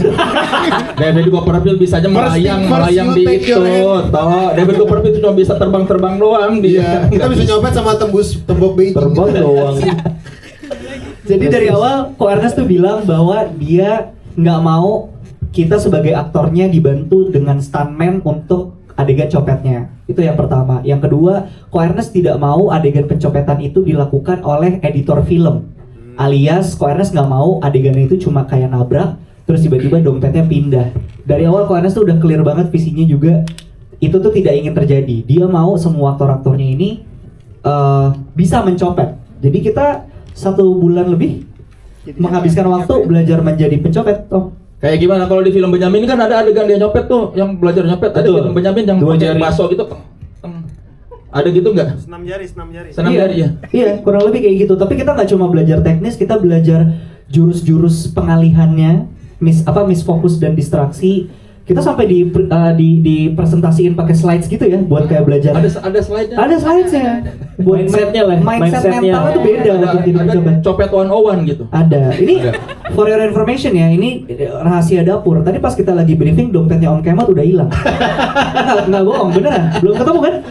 Speaker 4: David Copperfield bisa aja melayang di itu. Toh, David Copperfield cuma bisa terbang doang
Speaker 6: Iya, kita bisa nyopet sama tembus tembok beijing.
Speaker 2: Terbang doang.
Speaker 5: Jadi dari awal Ko Ernest tuh bilang bahwa dia nggak mau kita sebagai aktornya dibantu dengan stuntman untuk adegan copetnya. Itu yang pertama. Yang kedua, Ko Ernest tidak mau adegan pencopetan itu dilakukan oleh editor film. Alias Ko Ernest nggak mau adegannya itu cuma kayak nabrak, terus tiba-tiba dompetnya pindah. Dari awal Ko Ernest tuh udah clear banget visinya juga. Itu tuh tidak ingin terjadi. Dia mau semua aktor-aktornya ini bisa mencopet. Jadi kita 1 bulan lebih menghabiskan waktu belajar menjadi pencopet.
Speaker 4: Kayak gimana kalau di film Benyamin kan ada adegan dia nyopet tuh, yang belajar nyopet. Ada film Benyamin yang pakai baso gitu. Ada gitu nggak?
Speaker 7: Senam jari.
Speaker 4: Senam jari ya.
Speaker 5: Iya, kurang lebih kayak gitu. Tapi kita nggak cuma belajar teknis, kita belajar jurus-jurus pengalihannya, misfokus dan distraksi. Kita sampai dipresentasiin pakai slides gitu ya, buat kayak belajar.
Speaker 4: Ada slide-nya.
Speaker 5: Ada slides-nya. Buat
Speaker 2: Mindset-nya lah.
Speaker 5: Mindset mental itu beda untuk jadi
Speaker 4: Ada
Speaker 5: pencopet.
Speaker 4: copet 101 gitu.
Speaker 5: Ada. Ini for your information ya, ini rahasia dapur. Tadi pas kita lagi briefing, dompetnya Om Kemot udah hilang. Nggak bohong, beneran. Belum ketemu kan?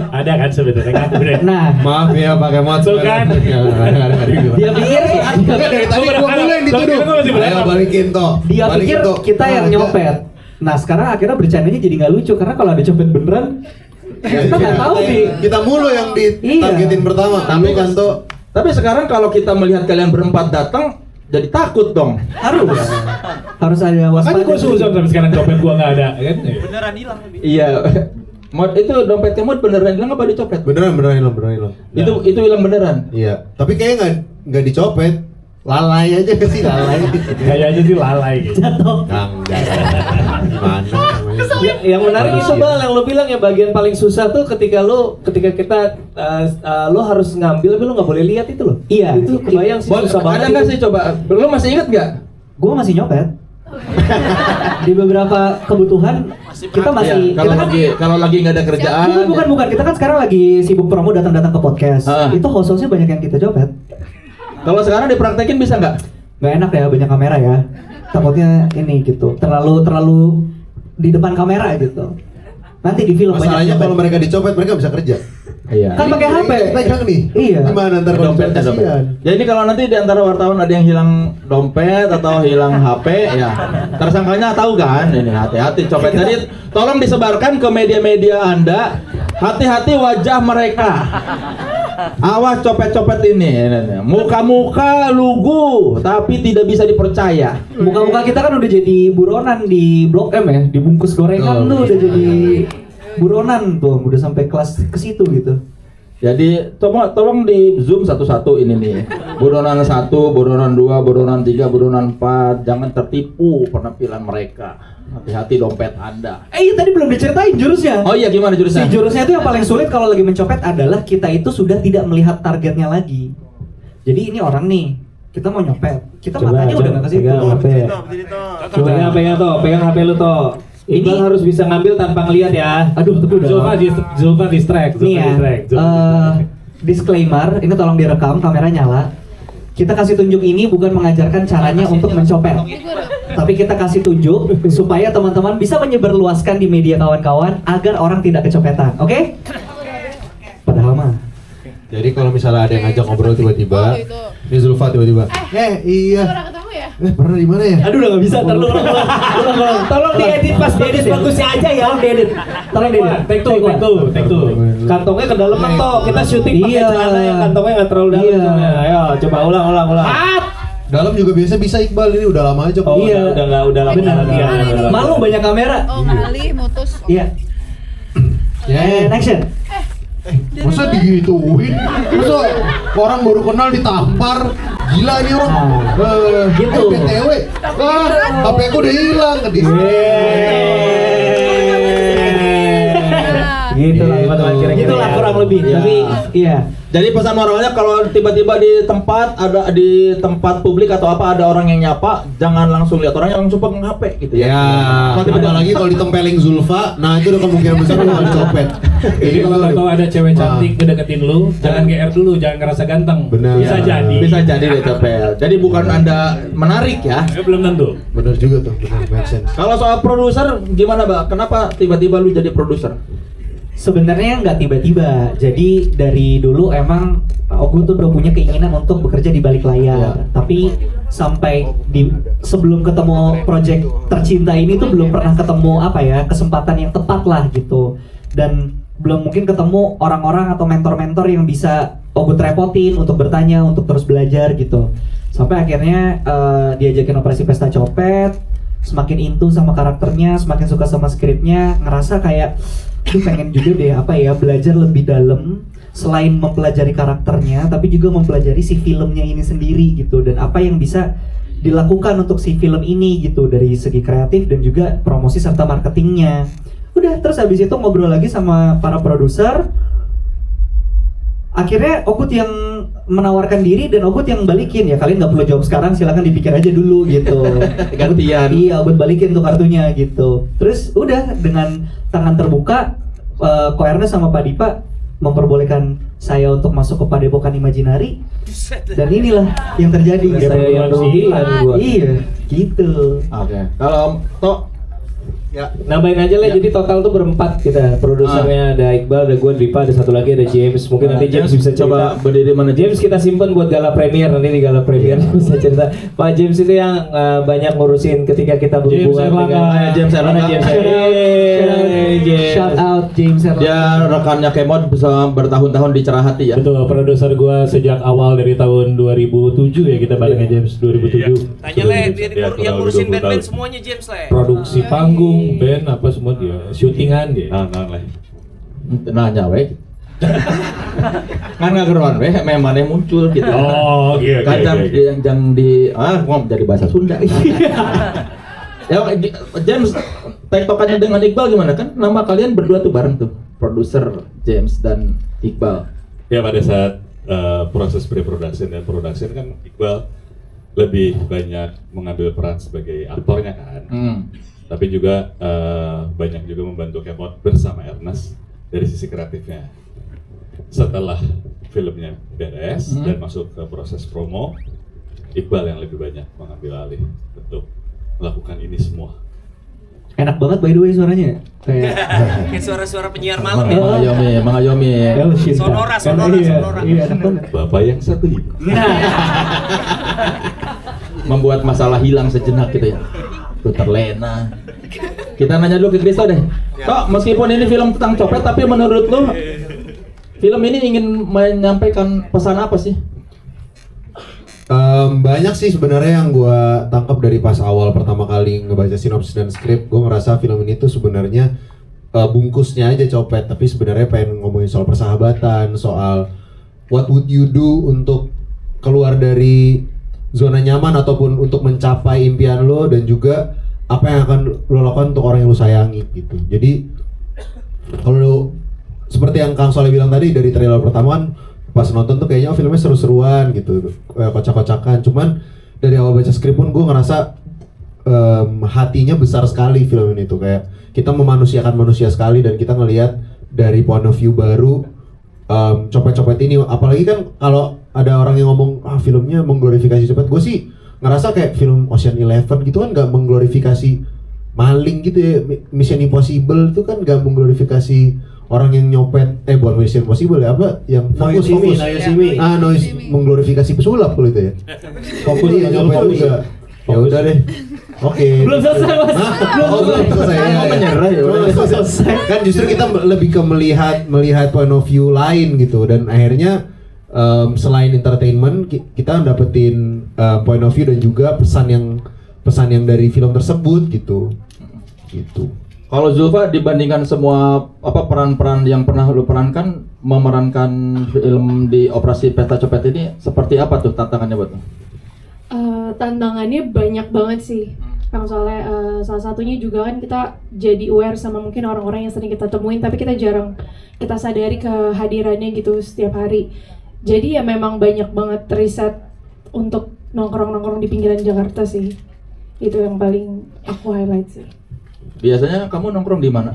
Speaker 3: Ada kan sebenarnya kan?
Speaker 5: Nah,
Speaker 6: Maaf ya pakai mod.
Speaker 3: Tuh kan.
Speaker 5: dia pikir
Speaker 6: Dari tadi gua mulu yang dituduh. Ayo balikin toh.
Speaker 5: dia pikir
Speaker 6: Balikin, toh.
Speaker 5: kita yang nyopet. Nah sekarang akhirnya bercandanya jadi nggak lucu karena kalau ada copet beneran kita nggak tahu nih.
Speaker 6: Kita mulu yang ditargetin pertama. Tapi kan toh.
Speaker 4: Tapi sekarang kalau kita melihat kalian berempat datang, jadi takut dong.
Speaker 5: Harus ada
Speaker 3: Kan
Speaker 5: waspada.
Speaker 3: gue susah sampai sekarang copet gua nggak ada kan?
Speaker 7: Beneran hilang lebih.
Speaker 4: Iya. Mod itu dompetnya Mod beneran hilang apa dicopet?
Speaker 6: Beneran hilang.
Speaker 4: Itu hilang beneran.
Speaker 6: Iya. Tapi kayaknya nggak dicopet. Lalai aja sih lalai.
Speaker 3: Kayaknya sih lalai gitu.
Speaker 5: Jatuh.
Speaker 6: Gimana namanya?
Speaker 2: Yang menarik itu Bal, yang lo bilang ya bagian paling susah tuh ketika kita lo harus ngambil tapi lo nggak boleh lihat itu loh.
Speaker 5: Iya.
Speaker 2: Itu kebayang sih susah banget.
Speaker 4: Ada nggak sih coba? Lu masih inget nggak?
Speaker 5: Gue masih nyopet. Di beberapa kebutuhan kita masih
Speaker 4: Iya, kalau
Speaker 5: kita kan
Speaker 4: kalau lagi nggak ada kerjaan.
Speaker 5: bukan kita kan sekarang lagi sibuk promo datang-datang ke podcast. Itu host-hostnya banyak yang kita copet.
Speaker 4: Kalau sekarang dipraktekin bisa nggak?
Speaker 5: Nggak enak ya banyak kamera ya. Takutnya ini gitu terlalu di depan kamera gitu. Nanti di film
Speaker 6: Masalahnya
Speaker 5: banyak
Speaker 6: kalau mereka dicopet mereka bisa kerja.
Speaker 4: Iya.
Speaker 5: kan pakai HP.
Speaker 6: Pegang nih.
Speaker 5: Iya.
Speaker 6: Gimana ntar kalau
Speaker 4: Dompetnya, dompet.
Speaker 6: kasihan?
Speaker 4: Jadi kalau nanti di antara wartawan ada yang hilang dompet atau hilang HP, ya tersangkanya tahu kan? Ini hati-hati copet. Jadi tolong disebarkan ke media-media Anda. Hati-hati wajah mereka. Awas copet-copet ini. Muka-muka lugu, tapi tidak bisa dipercaya.
Speaker 5: Muka-muka kita kan udah jadi buronan di Blok M ya, dibungkus gorengan tuh udah jadi buronan tuh, udah sampai kelas ke situ gitu.
Speaker 4: Jadi tolong di zoom satu-satu ini nih. Buronan 1, buronan 2, buronan 3, buronan 4. Jangan tertipu penampilan mereka. Hati-hati dompet Anda.
Speaker 5: Tadi belum diceritain jurusnya.
Speaker 4: Oh iya, gimana
Speaker 5: Si
Speaker 4: jurusnya?
Speaker 5: jurusnya itu yang paling sulit kalau lagi mencopet adalah kita itu sudah tidak melihat targetnya lagi. Jadi ini orang nih, kita mau nyopet, kita matanya udah nggak ke situ.
Speaker 2: pegang HP. Pegang HP lu toh. Iqbal
Speaker 5: Ini-
Speaker 2: harus bisa ngambil tanpa ngeliat ya.
Speaker 5: Aduh, tapi udah.
Speaker 3: Zulfa distract.
Speaker 5: Nih ya, disclaimer, ini tolong direkam, kamera nyala. Kita kasih tunjuk ini bukan mengajarkan caranya untuk mencopet, tapi kita kasih tunjuk supaya teman-teman bisa menyebarluaskan di media kawan-kawan agar orang tidak kecopetan, oke? Padahal mah.
Speaker 6: Jadi kalau misalnya ada yang ngajak ngobrol tiba-tiba, ini Zulfa tiba-tiba. Iya.
Speaker 8: Pernah ketemu ya?
Speaker 6: Pernah di mana ya?
Speaker 5: Aduh udah nggak bisa, ulang. Tolong diedit pas diedit bagusnya aja ya, diedit. Tolong diedit.
Speaker 2: Take two. Kantongnya ke dalam toh. Kita syuting pakai
Speaker 5: Iya.
Speaker 2: celana yang kantongnya nggak terlalu dalam.
Speaker 5: Iya.
Speaker 2: soalnya. Ayo, coba ulang.
Speaker 6: Dalam juga biasa bisa Iqbal, ini udah lama aja kok.
Speaker 2: Oh,
Speaker 5: Iya.
Speaker 2: udah lama
Speaker 5: Benar.
Speaker 2: latihan.
Speaker 5: Malu banyak kamera.
Speaker 8: Oh, kali mutus.
Speaker 5: Iya. Action.
Speaker 6: Masa digituin? Masa orang baru kenal ditampar? Gila ini orang.
Speaker 5: Gitu.
Speaker 6: BTW. HP ku udah hilang tadi.
Speaker 2: Gitu lah teman-teman kira-kira.
Speaker 5: Gitulah kurang lebih.
Speaker 4: Iya.
Speaker 5: Tapi iya.
Speaker 4: Jadi pesan moralnya kalau tiba-tiba di tempat publik atau apa ada orang yang nyapa, jangan langsung lihat orangnya, langsung pegang HP gitu ya.
Speaker 6: Ya, apalagi kalau ditempelin Zulfa, nah itu udah kemungkinan besar lu harus copet.
Speaker 3: Jadi kalau ada cewek cantik ngedeketin lu, jangan GR dulu, jangan ngerasa ganteng.
Speaker 6: Benar.
Speaker 3: Bisa jadi.
Speaker 4: Bisa jadi deh copet. Jadi bukan Anda menarik ya.
Speaker 3: Belum tentu.
Speaker 6: Bener juga tuh, bener, make sense.
Speaker 4: Kalau soal produser gimana, Mbak? Kenapa tiba-tiba lu jadi produser?
Speaker 5: Sebenarnya nggak tiba-tiba. Jadi dari dulu emang aku tuh udah punya keinginan untuk bekerja di balik layar. Tapi sampai sebelum ketemu project tercinta ini tuh belum pernah ketemu kesempatan yang tepat lah gitu. Dan belum mungkin ketemu orang-orang atau mentor-mentor yang bisa Ogut repotin untuk bertanya, untuk terus belajar gitu. Sampai akhirnya diajakin operasi Pesta Copet, semakin into sama karakternya, semakin suka sama skripnya, ngerasa kayak pengen juga deh belajar lebih dalam selain mempelajari karakternya, tapi juga mempelajari si filmnya ini sendiri gitu, dan apa yang bisa dilakukan untuk si film ini gitu dari segi kreatif dan juga promosi serta marketingnya. Udah, terus habis itu ngobrol lagi sama para produser. Akhirnya Ogut yang menawarkan diri dan Ogut yang balikin, ya kalian nggak perlu jawab sekarang, silakan dipikir aja dulu gitu.
Speaker 4: Gantian.
Speaker 5: Iya, Ogut balikin tuh kartunya gitu. Terus udah dengan tangan terbuka, Ko Ernest sama Pak Dipa memperbolehkan saya untuk masuk ke Padepokan Imaginary, dan inilah yang terjadi.
Speaker 2: Saya yang rugian gua.
Speaker 5: Iya, gitu.
Speaker 4: Oke. Kalau Tok,
Speaker 6: Ya,
Speaker 2: Nambahin aja lah, jadi total tuh berempat kita. Produsernya ada Iqbal, ada gue, Dipa, ada satu lagi ada James. Mungkin nanti James bisa
Speaker 4: coba
Speaker 2: cerita.
Speaker 4: berdiri mana
Speaker 2: James kita simpen buat gala premier, nanti di gala premier bisa cerita. Pak James itu yang banyak ngurusin ketika kita berhubungan dengan
Speaker 4: James Erlangga.
Speaker 2: Mana James?
Speaker 5: Shout out James Erlangga.
Speaker 4: Dia rekannya Kemod bisa bertahun-tahun di Cerah Hati ya.
Speaker 3: Betul, produser gua sejak awal dari tahun 2007 ya kita barengnya James 2007.
Speaker 7: Tanya Le, dia yang ngurusin band-band semuanya James Le.
Speaker 3: Produksi panggung, band apa semua dia, syutingan dia. Nah.
Speaker 4: Nanya weh. Kan nggak keruan weh, memang yang muncul gitu.
Speaker 3: Oh, iya.
Speaker 4: Kadang yang ngomong jadi bahasa Sunda. Ya, James, tektokannya dengan Iqbal gimana kan? Nama kalian berdua tuh bareng tuh, produser James dan Iqbal.
Speaker 3: Ya pada saat proses pre-production dan production kan Iqbal
Speaker 8: lebih banyak mengambil peran sebagai aktornya kan. Tapi juga banyak juga membantu Kemot bersama Ernest dari sisi kreatifnya. Setelah filmnya beres dan masuk ke proses promo, Iqbal yang lebih banyak mengambil alih untuk melakukan ini semua.
Speaker 5: Enak banget by the way suaranya. Kayak
Speaker 7: Kayak suara-suara penyiar malam ya.
Speaker 4: Mengayomi.
Speaker 7: Sonora.
Speaker 5: Iya, enak banget.
Speaker 8: Bapak yang satu ini.
Speaker 4: Membuat masalah hilang sejenak gitu ya. Tuh terlena. Kita nanya dulu ke Kristo deh. Kok meskipun ini film tentang copet, tapi menurut lu film ini ingin menyampaikan pesan apa sih?
Speaker 6: Banyak sih sebenarnya yang gue tangkap dari pas awal pertama kali ngebaca sinopsis dan skrip. Gue ngerasa film ini tuh sebenarnya bungkusnya aja copet, tapi sebenarnya pengen ngomongin soal persahabatan, soal what would you do untuk keluar dari zona nyaman ataupun untuk mencapai impian lo, dan juga apa yang akan lo lakukan untuk orang yang lo sayangi gitu. Jadi kalau seperti yang Kang Soleh bilang tadi, dari trailer pertama kan pas nonton tuh kayaknya filmnya seru-seruan gitu, kocak-kocakan. Cuman dari awal baca skrip pun gue ngerasa hatinya besar sekali film ini tuh. Kayak kita memanusiakan manusia sekali, dan kita ngelihat dari point of view baru copet-copet ini. Apalagi kan kalau ada orang yang ngomong filmnya mengglorifikasi copet, gue sih ngerasa kayak film Ocean Eleven gitu kan gak mengglorifikasi maling gitu ya. Mission Impossible itu kan gak mengglorifikasi orang yang nyopet, bukan Mission Impossible ya, apa yang fokus mengglorifikasi pesulap kalau itu ya. Fokus ya nyopet juga. Ya udah deh. Oke.
Speaker 5: Belum selesai Mas.
Speaker 6: Belum selesai.
Speaker 4: Mau menyerah ya.
Speaker 6: Kan justru kita lebih ke melihat point of view lain gitu, dan akhirnya selain entertainment kita dapetin point of view dan juga pesan yang dari film tersebut gitu.
Speaker 4: Kalau Zulfa, dibandingkan semua peran-peran yang pernah lu perankan, memerankan film di Operasi Pesta Copet ini seperti apa tuh tantangannya buat lu?
Speaker 9: Tantangannya banyak banget sih, Kang Soleh. Salah satunya juga kan kita jadi aware sama mungkin orang-orang yang sering kita temuin, tapi kita jarang kita sadari kehadirannya gitu setiap hari. Jadi ya memang banyak banget riset untuk nongkrong-nongkrong di pinggiran Jakarta sih. Itu yang paling aku highlight sih.
Speaker 4: Biasanya kamu nongkrong di mana?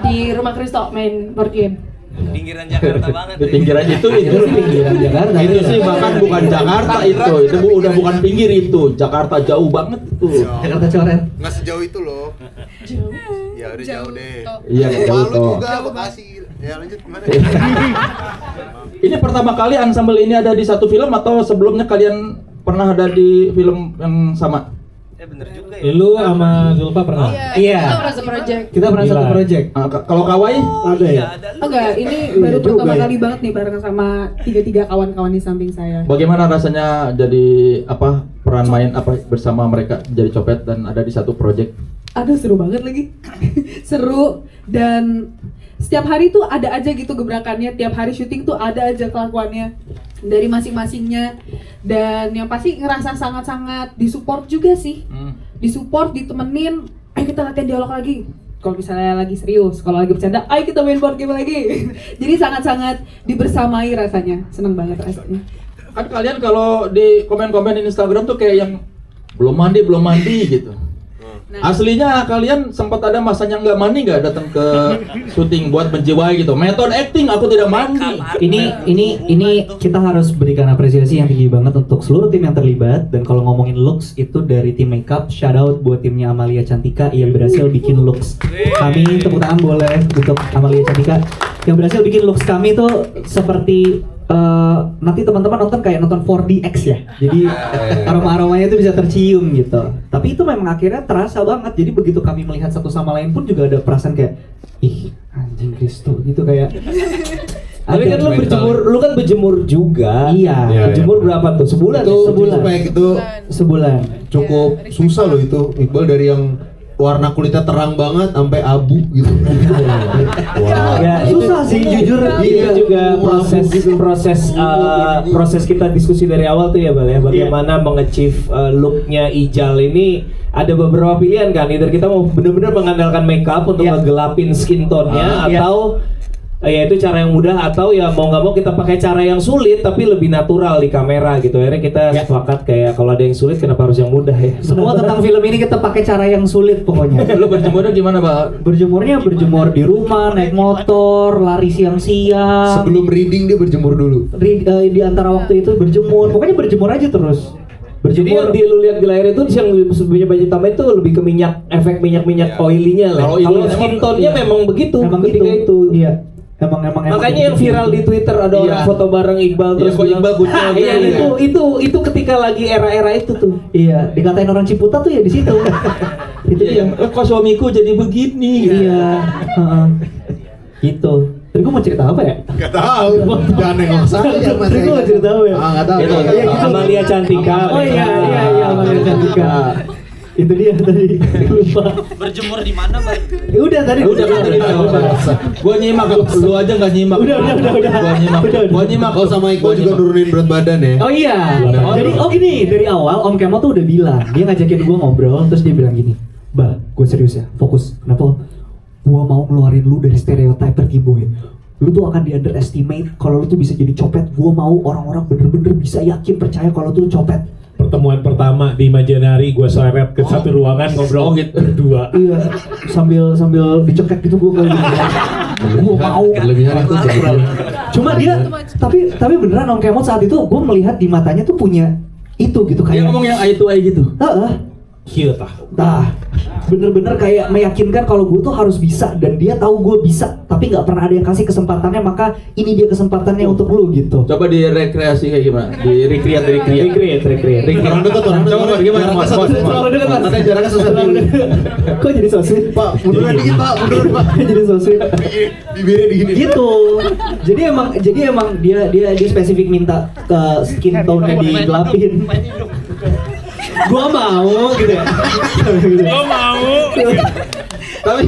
Speaker 9: Di rumah Kristo main board game.
Speaker 7: Pinggiran Jakarta banget.
Speaker 4: Di pinggiran itu
Speaker 5: Pinggiran Jakarta.
Speaker 4: itu sih bahkan bukan Jakarta itu udah bukan pinggir itu, Jakarta jauh banget itu.
Speaker 5: Jakarta Coret.
Speaker 6: Nggak sejauh itu loh.
Speaker 9: Jauh.
Speaker 6: Ya udah jauh deh.
Speaker 4: Iya jauh
Speaker 6: Malu
Speaker 4: toh.
Speaker 6: juga Bekasi. Ya lanjut gimana?
Speaker 4: Ini pertama kali ensemble ini ada di satu film atau sebelumnya kalian pernah ada di film yang sama?
Speaker 7: Bener juga ya.
Speaker 2: Lu sama Zulfa pernah?
Speaker 5: Iya.
Speaker 9: Kita pernah project.
Speaker 5: Kita pernah satu project.
Speaker 4: Kalau Kawai?
Speaker 1: Ada ya?
Speaker 10: Enggak, ini
Speaker 1: Iya
Speaker 10: baru
Speaker 1: juga
Speaker 10: pertama
Speaker 1: ya.
Speaker 10: kali banget nih bareng sama tiga kawan-kawan di samping saya.
Speaker 4: Bagaimana rasanya jadi peran main bersama mereka jadi copet dan ada di satu project?
Speaker 10: Aduh, seru banget lagi. Seru, dan setiap hari tuh ada aja gitu gebrakannya, tiap hari syuting tuh ada aja kelakuannya dari masing-masingnya, dan yang pasti ngerasa sangat-sangat disupport juga sih. Disupport, ditemenin, ayo kita latihan dialog lagi. Kalau misalnya lagi serius, kalau lagi bercanda, ayo kita main board game lagi. Jadi sangat-sangat dibersamai rasanya, seneng banget rasanya.
Speaker 4: Kan kalian kalau di komen-komen di Instagram tuh kayak yang belum mandi gitu. Aslinya kalian sempat ada masanya nggak mandi nggak datang ke syuting buat menjiwai gitu. Metode acting aku tidak mandi.
Speaker 5: Ini kita harus berikan apresiasi yang tinggi banget untuk seluruh tim yang terlibat. Dan kalau ngomongin looks itu dari tim makeup, shout out buat timnya Amalia Cantika yang berhasil bikin looks kami. Tepuk tangan boleh untuk Amalia Cantika yang berhasil bikin looks kami tuh seperti nanti teman-teman nonton kayak nonton 4DX ya. Jadi aroma-aromanya itu bisa tercium gitu. Tapi itu memang akhirnya terasa banget. Jadi begitu kami melihat satu sama lain pun juga ada perasaan kayak ih anjing Kristo gitu kayak.
Speaker 2: Tapi kan lu kan berjemur juga.
Speaker 5: Iya.
Speaker 2: Berjemur berapa tuh? Sebulan.
Speaker 6: Supaya itu
Speaker 5: Sebulan.
Speaker 6: cukup susah loh itu, Iqbal, dari yang warna kulitnya terang banget sampai abu gitu. Wah.
Speaker 2: Ya,
Speaker 5: Susah sih jujur.
Speaker 2: Itu juga proses kita diskusi dari awal tuh ya Bal ya, bagaimana menge-achieve looknya Ijal ini. Ada beberapa pilihan kan, either kita mau benar-benar mengandalkan makeup untuk ngegelapin skin tone-nya atau ya itu cara yang mudah, atau ya mau nggak mau kita pakai cara yang sulit tapi lebih natural di kamera gitu. Akhirnya kita sepakat kayak kalau ada yang sulit kenapa harus yang mudah ya.
Speaker 5: Semua tentang film ini kita pakai cara yang sulit pokoknya.
Speaker 4: Lu berjemurnya gimana, Pak?
Speaker 5: Berjemurnya berjemur di rumah, naik motor, lari siang-siang.
Speaker 6: Sebelum reading dia berjemur dulu.
Speaker 5: Di antara waktu itu berjemur, pokoknya berjemur aja terus.
Speaker 2: Jadi yang lu lihat di layar itu yang sebenarnya baju hitam itu lebih ke efek minyak oily-nya lah. Kalau skin tone-nya memang begitu.
Speaker 5: Emang
Speaker 2: ketika
Speaker 5: gitu.
Speaker 2: itu.
Speaker 5: Iya. Emang
Speaker 2: Makanya yang viral di Twitter ada orang foto bareng Iqbal terus bilang, itu ketika lagi era-era itu tuh.
Speaker 5: Iya, dikatain orang Ciputat tuh ya di situ. Itu dia.
Speaker 4: Kok suamiku jadi begini?
Speaker 5: Iya. Gitu. Tadi gue mau cerita apa ya?
Speaker 6: Gak tahu. Jangan nengok saya Mas.
Speaker 5: Tadi gue mau cerita apa ya?
Speaker 6: Gak tahu.
Speaker 2: Amalia Cantika.
Speaker 5: Oh iya Amalia Cantika. Itu dia tadi. Lupa.
Speaker 7: Berjemur di mana, Bang?
Speaker 5: Ya udah tadi.
Speaker 4: Gua nyimak, lu aja nggak nyimak.
Speaker 5: Udah.
Speaker 4: Gua nyimak.
Speaker 6: Kau sama Iqbal juga nurunin berat badan ya.
Speaker 5: Oh iya. Jadi gini, dari awal Om Kemo tuh udah bilang, dia ngajakin gua ngobrol, terus dia bilang gini, "Bal, gua serius ya, fokus. Kenapa? Gua mau ngeluarin lu dari stereotype pergi boy. Lu tuh akan di underestimate kalau lu tuh bisa jadi copet. Gua mau orang-orang bener-bener bisa yakin percaya kalau tuh lu copet."
Speaker 3: Pertemuan pertama di Imaginary, gue seret ke satu ruangan ngobrol berdua.
Speaker 5: Iya, sambil dicekek gitu gue kayak gitu. Gue mau.
Speaker 6: Kelebihan itu jadi.
Speaker 5: Cuma dia, tapi beneran Om Kemot saat itu gue melihat di matanya tuh punya itu gitu
Speaker 4: Dia
Speaker 5: kayak.
Speaker 4: ngomong yang eye to eye gitu.
Speaker 3: Iya tah.
Speaker 5: Bener-bener kayak meyakinkan kalau gue tuh harus bisa dan dia tahu gue bisa, tapi nggak pernah ada yang kasih kesempatannya, maka ini dia kesempatannya untuk lu gitu.
Speaker 4: Coba direkreasi kayak gimana? Recreate.
Speaker 6: Orang dekat orang
Speaker 4: Coba gimana? Mas.
Speaker 6: Katanya jaraknya susah.
Speaker 5: Kok jadi so sweet?
Speaker 6: Pak, munduran dikit Pak, munduran Pak.
Speaker 5: Jadi so sweet.
Speaker 6: Bibirnya digini.
Speaker 5: Gitu. Jadi emang dia spesifik minta ke skin tone-nya digelapin. Gua mau gitu ya.
Speaker 3: Gua mau.
Speaker 4: Tapi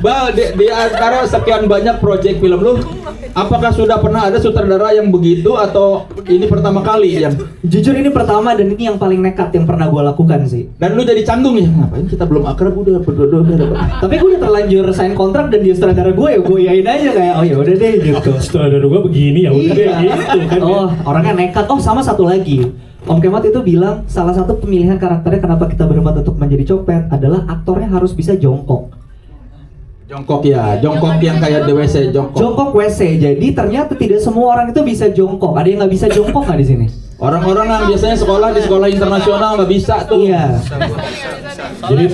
Speaker 4: Bal, di antara sekian banyak proyek film lu, apakah sudah pernah ada sutradara yang begitu atau ini pertama kali yang?
Speaker 5: Jujur ini pertama dan ini yang paling nekat yang pernah gua lakukan sih.
Speaker 4: Dan lu jadi canggung ya? Ngapain kita belum akrab udah berdua dapat.
Speaker 5: Tapi gua udah terlanjur sign kontrak dan dia sutradara gue ya gue yain aja kayak oh ya udah deh gitu.
Speaker 3: Sutradara gue begini ya udah deh gitu kan.
Speaker 5: Oh, orangnya nekat. Oh, sama satu lagi. Om Kemot itu bilang salah satu pemilihan karakternya kenapa kita berempat untuk menjadi copet adalah aktornya harus bisa jongkok.
Speaker 4: Jongkok yang kayak di WC
Speaker 5: Jongkok WC. Jadi ternyata tidak semua orang itu bisa jongkok. Ada yang nggak bisa jongkok nggak di sini?
Speaker 4: Orang-orang yang biasanya sekolah di sekolah internasional nggak bisa tuh.
Speaker 5: Iya.
Speaker 3: Jadi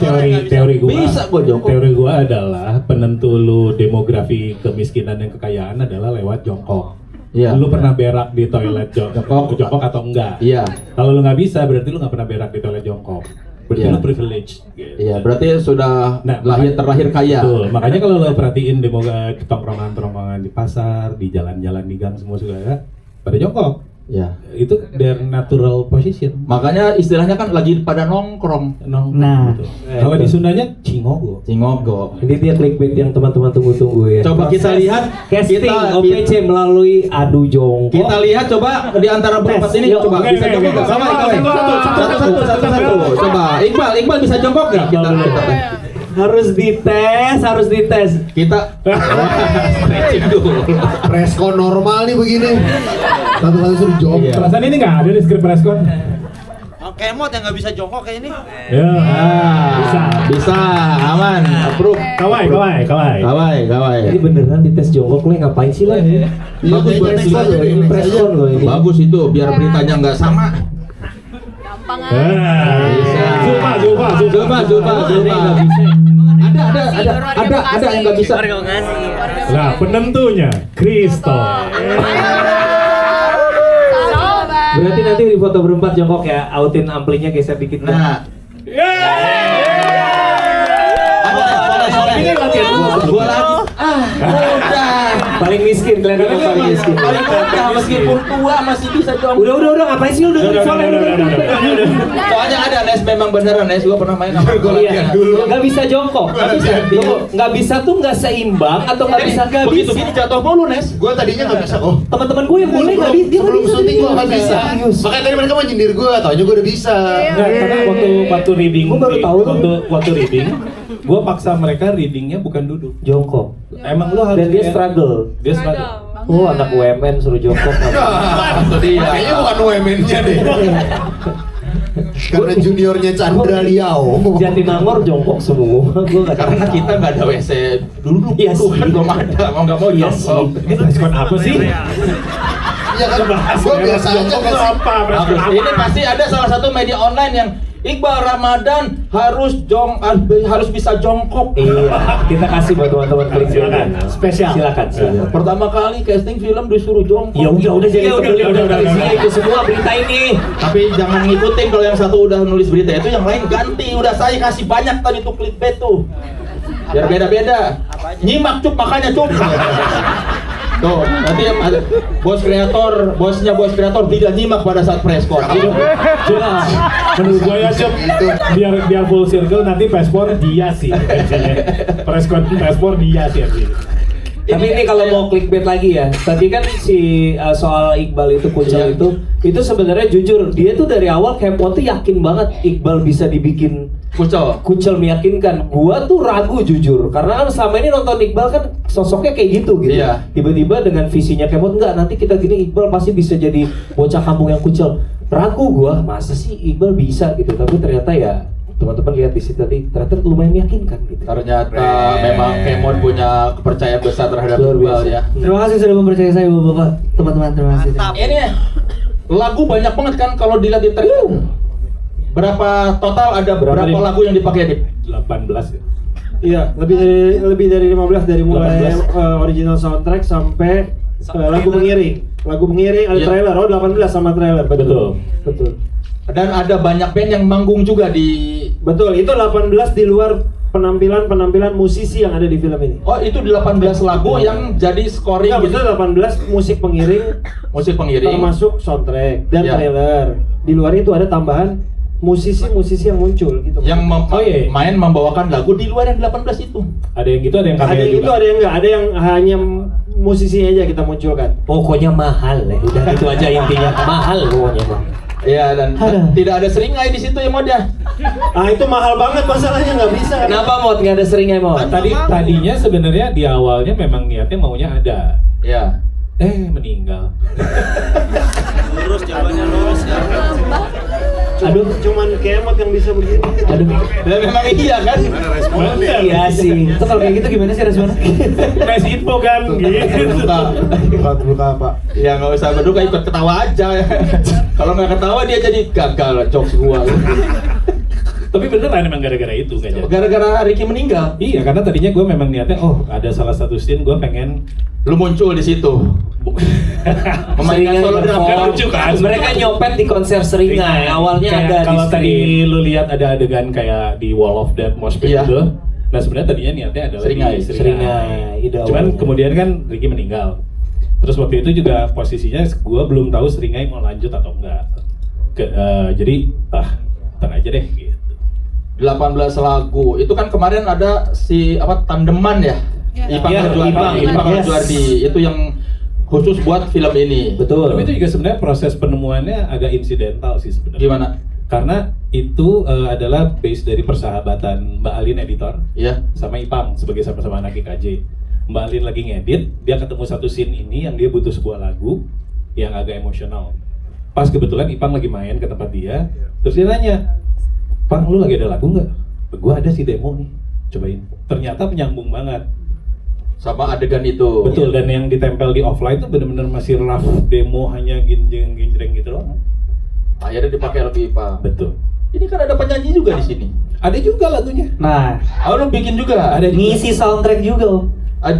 Speaker 3: teori gua
Speaker 4: bisa kok jongkok.
Speaker 3: Teori gua adalah penentu lu demografi kemiskinan dan kekayaan adalah lewat jongkok.
Speaker 4: Iya.
Speaker 3: Lu pernah berak di toilet jongkok atau enggak?
Speaker 4: Iya.
Speaker 3: Kalau lu nggak bisa berarti lu nggak pernah berak di toilet jongkok. Berarti
Speaker 4: Iya.
Speaker 3: lu privilege. Gitu.
Speaker 4: Iya, berarti sudah terlahir kaya.
Speaker 3: Betul. Makanya kalau lu perhatiin tongkrongan di pasar, di jalan-jalan di gang semua sudah ada pada jongkok.
Speaker 4: Ya.
Speaker 3: Itu their natural position.
Speaker 4: Makanya istilahnya kan lagi pada nongkrong.
Speaker 5: Nah.
Speaker 3: Gitu. Kalau di Sundanya cingogo.
Speaker 2: Ini dia clickbait yang teman-teman tunggu-tunggu ya.
Speaker 4: Coba kita lihat
Speaker 2: casting OPC melalui adu jongkok.
Speaker 4: Kita lihat coba di antara berempat ini coba bisa jongkok enggak? Sama satu. Coba Iqbal bisa jongkok enggak? Kita
Speaker 2: harus dites.
Speaker 4: Kita stretching dulu.
Speaker 6: Preskon normal nih begini. Satu-satu suruh jawab.
Speaker 3: Perasaan ini nggak ada di skrip preskon.
Speaker 7: Kemot yang nggak bisa jongkok kayak ini.
Speaker 3: Ya.
Speaker 4: Bisa, aman, approve.
Speaker 3: Kawai.
Speaker 2: Ini beneran dites jongkok lo ngapain sih lah?
Speaker 4: Bagus buat
Speaker 2: preskon lo ini.
Speaker 4: Bagus itu biar beritanya nggak sama. Coba. Ada yang nggak bisa.
Speaker 3: Nah, penentunya Kristo.
Speaker 2: Berarti nanti di foto berempat jongkok ya, autin amplinya geser dikit.
Speaker 4: Nah. Gua lagi. Udah.
Speaker 2: Paling miskin, kelihatan paling miskin.
Speaker 4: Paling muda meskipun tua masih bisa jongkok.
Speaker 2: Udah ngapain sih udah.
Speaker 4: Soalnya ada Nes memang beneran Nes, gua pernah main sama
Speaker 2: dulu. Nggak bisa jongkok. Nggak bisa tuh nggak seimbang atau nggak bisa
Speaker 4: begitu gini jatuh mulu Nes.
Speaker 6: Gua tadinya nggak bisa kok.
Speaker 5: Teman-teman gue yang boleh nggak bisa.
Speaker 6: Sebelum syuting gua nggak bisa. Makanya tadi mereka mau nyindir gua, taunya gua udah bisa.
Speaker 3: Karena waktu reading, waktu reading Gue paksa mereka readingnya bukan duduk.
Speaker 2: Jongkok.
Speaker 3: Emang lu harus
Speaker 2: Dan dia
Speaker 3: kayak-
Speaker 2: struggle.
Speaker 3: Dia struggle.
Speaker 2: Oh, anak UMN suruh jongkok.
Speaker 6: Kayaknya bukan UMN-nya deh. Karena juniornya Chandra Liao.
Speaker 2: Jatinangor jongkok semua. Gua nggak
Speaker 4: Karena
Speaker 2: tahu.
Speaker 4: kita nggak ada WC dulu,
Speaker 2: Iya
Speaker 4: dulu kan
Speaker 2: sih.
Speaker 4: belum ada, mau nggak mau
Speaker 2: Iya
Speaker 4: jongkok.
Speaker 3: Ini preskon apa sih?
Speaker 6: Iya kan, gue biasa aja
Speaker 3: Jongkok
Speaker 6: nggak
Speaker 3: tuh
Speaker 6: sih?
Speaker 3: apa? Preskon
Speaker 4: Bagus.
Speaker 3: apa?
Speaker 4: Ini pasti ada salah satu media online yang Iqbal Ramadan harus bisa jongkok.
Speaker 2: Iya, kita kasih buat teman-teman klik
Speaker 3: Silakan.
Speaker 2: spesial. Silakan.
Speaker 4: Pertama kali casting film disuruh jongkok.
Speaker 2: Ya udah jadi
Speaker 3: udah.
Speaker 2: isinya itu semua berita ini.
Speaker 4: Tapi jangan ngikutin kalau yang satu udah nulis berita itu, yang lain ganti. Udah saya kasih banyak tadi tuh clickbait tuh. Biar beda-beda. Nyimak cuk, makanya cuk. Tuh, nanti yang ada bosnya bos kreator tidak nyimak pada saat preskon.
Speaker 3: Menurut gue ya Cep, biar full circle nanti paspor dia sih. Preskon paspor dia sih.
Speaker 2: Tapi ini kalau mau clickbait lagi ya, tadi kan si soal Iqbal itu Kucel itu sebenarnya jujur dia tuh dari awal Kemon tuh yakin banget Iqbal bisa dibikin Kucel meyakinkan. Gua tuh ragu jujur, karena kan selama ini nonton Iqbal kan sosoknya kayak gitu.
Speaker 4: Iya.
Speaker 2: Tiba-tiba dengan visinya Kemon, enggak nanti kita gini Iqbal pasti bisa jadi bocah kampung yang Kucel. Ragu gua, masa sih Iqbal bisa gitu, tapi ternyata ya teman-teman lihat di situ tadi ternyata lumayan meyakinkan gitu.
Speaker 4: Ternyata memang Kemon punya kepercayaan besar terhadap
Speaker 2: Luar
Speaker 4: Iqbal
Speaker 2: biasa.
Speaker 4: ya.
Speaker 5: Terima kasih sudah mempercayai saya Bapak-bapak, teman-teman, terima kasih.
Speaker 4: Ini lagu banyak banget kan kalau dilihat di trailer. Berapa total ada berapa lagu yang dipakai Dip?
Speaker 3: 18 ya.
Speaker 1: Iya, lebih dari 15 dari mulai original soundtrack sampai lagu pengiring. Lagu pengiring ada
Speaker 4: Iya.
Speaker 1: trailer, 18 sama trailer. Betul.
Speaker 4: Dan ada banyak band yang manggung juga di.
Speaker 1: Betul, itu 18 di luar penampilan musisi yang ada di film ini.
Speaker 4: Oh, itu 18 lagu yang jadi scoring
Speaker 1: Enggak,
Speaker 4: gitu.
Speaker 1: betul 18 musik pengiring termasuk soundtrack dan
Speaker 4: Iya.
Speaker 1: trailer. Di luar itu ada tambahan musisi-musisi yang muncul gitu.
Speaker 4: Yang main membawakan lagu di luar yang 18 itu.
Speaker 3: Ada yang gitu, ada yang
Speaker 1: Ada
Speaker 3: cameo
Speaker 1: yang
Speaker 3: juga.
Speaker 1: itu, ada yang enggak, ada yang hanya musisinya aja kita munculkan.
Speaker 2: Pokoknya mahal ya, udah itu aja intinya mahal pokoknya.
Speaker 4: Iya, dan tidak ada seringai di situ ya Mod ya.
Speaker 1: Ah itu mahal banget masalahnya, nggak bisa.
Speaker 2: Kenapa Mod nggak ada seringai Mod?
Speaker 3: Tadinya sebenarnya di awalnya memang niatnya maunya ada.
Speaker 4: Iya.
Speaker 3: Meninggal.
Speaker 7: Lurus jawabannya lurus ya.
Speaker 2: Aduh,
Speaker 1: cuman Kemot yang bisa begini.
Speaker 2: Aduh.
Speaker 4: Dan memang iya kan?
Speaker 2: Iya sih. Itu kalau kayak gitu gimana sih responnya?
Speaker 3: Nice info kan gitu.
Speaker 6: Buka Pak.
Speaker 4: Ya nggak usah berduka, ikut ketawa aja. Kalau nggak ketawa dia jadi gagal jokes gua.
Speaker 3: Tapi beneran emang gara-gara itu nggak jadi.
Speaker 4: Gara-gara Ricky meninggal.
Speaker 3: Iya, karena tadinya gue memang niatnya, ada salah satu scene gue pengen
Speaker 4: lu muncul di situ. Memainkan solo drum.
Speaker 3: Kan lucu kan?
Speaker 2: Mereka nyopet di konser Seringai. Awalnya
Speaker 3: Kayak
Speaker 2: ada di
Speaker 3: kalau tadi
Speaker 2: screen.
Speaker 3: lu lihat ada adegan kayak di Wall of Death mosh pit
Speaker 4: Iya.
Speaker 3: itu. Nah sebenarnya tadinya niatnya adalah
Speaker 4: Seringai.
Speaker 3: di
Speaker 2: Seringai, ide
Speaker 3: Cuman
Speaker 2: awalnya.
Speaker 3: kemudian kan Ricky meninggal. Terus waktu itu juga posisinya gue belum tahu Seringai mau lanjut atau enggak. Jadi ntar aja deh gitu.
Speaker 4: 18 lagu. Itu kan kemarin ada si tandeman ya? Ipang
Speaker 3: Iya,
Speaker 4: Rajuardi.
Speaker 3: Ipang, yes.
Speaker 4: Rajuardi. Itu yang khusus buat film ini.
Speaker 2: Betul.
Speaker 3: Tapi itu juga sebenarnya proses penemuannya agak insidental sih sebenarnya.
Speaker 4: Gimana?
Speaker 3: Karena itu adalah base dari persahabatan Mbak Alin editor
Speaker 4: Iya.
Speaker 3: sama Ipang sebagai sama-sama anak IKJ. Mbak Alin lagi ngedit, dia ketemu satu scene ini yang dia butuh sebuah lagu yang agak emosional. Pas kebetulan Ipang lagi main ke tempat dia, terus dia nanya, "Pang, lu lagi ada lagu nggak?" "Gua ada sih demo nih, cobain." Ternyata menyambung banget.
Speaker 4: Sama adegan itu.
Speaker 3: Betul, dan yang ditempel di offline itu benar-benar masih rough demo, hanya ginjreng gitu doang.
Speaker 4: Akhirnya dipakai lagi Ipang.
Speaker 3: Betul.
Speaker 4: Ini kan ada penyanyi juga di sini.
Speaker 3: Ada juga lagunya.
Speaker 5: Nah,
Speaker 4: lu bikin juga?
Speaker 3: Ada juga.
Speaker 5: ngisi soundtrack juga Om.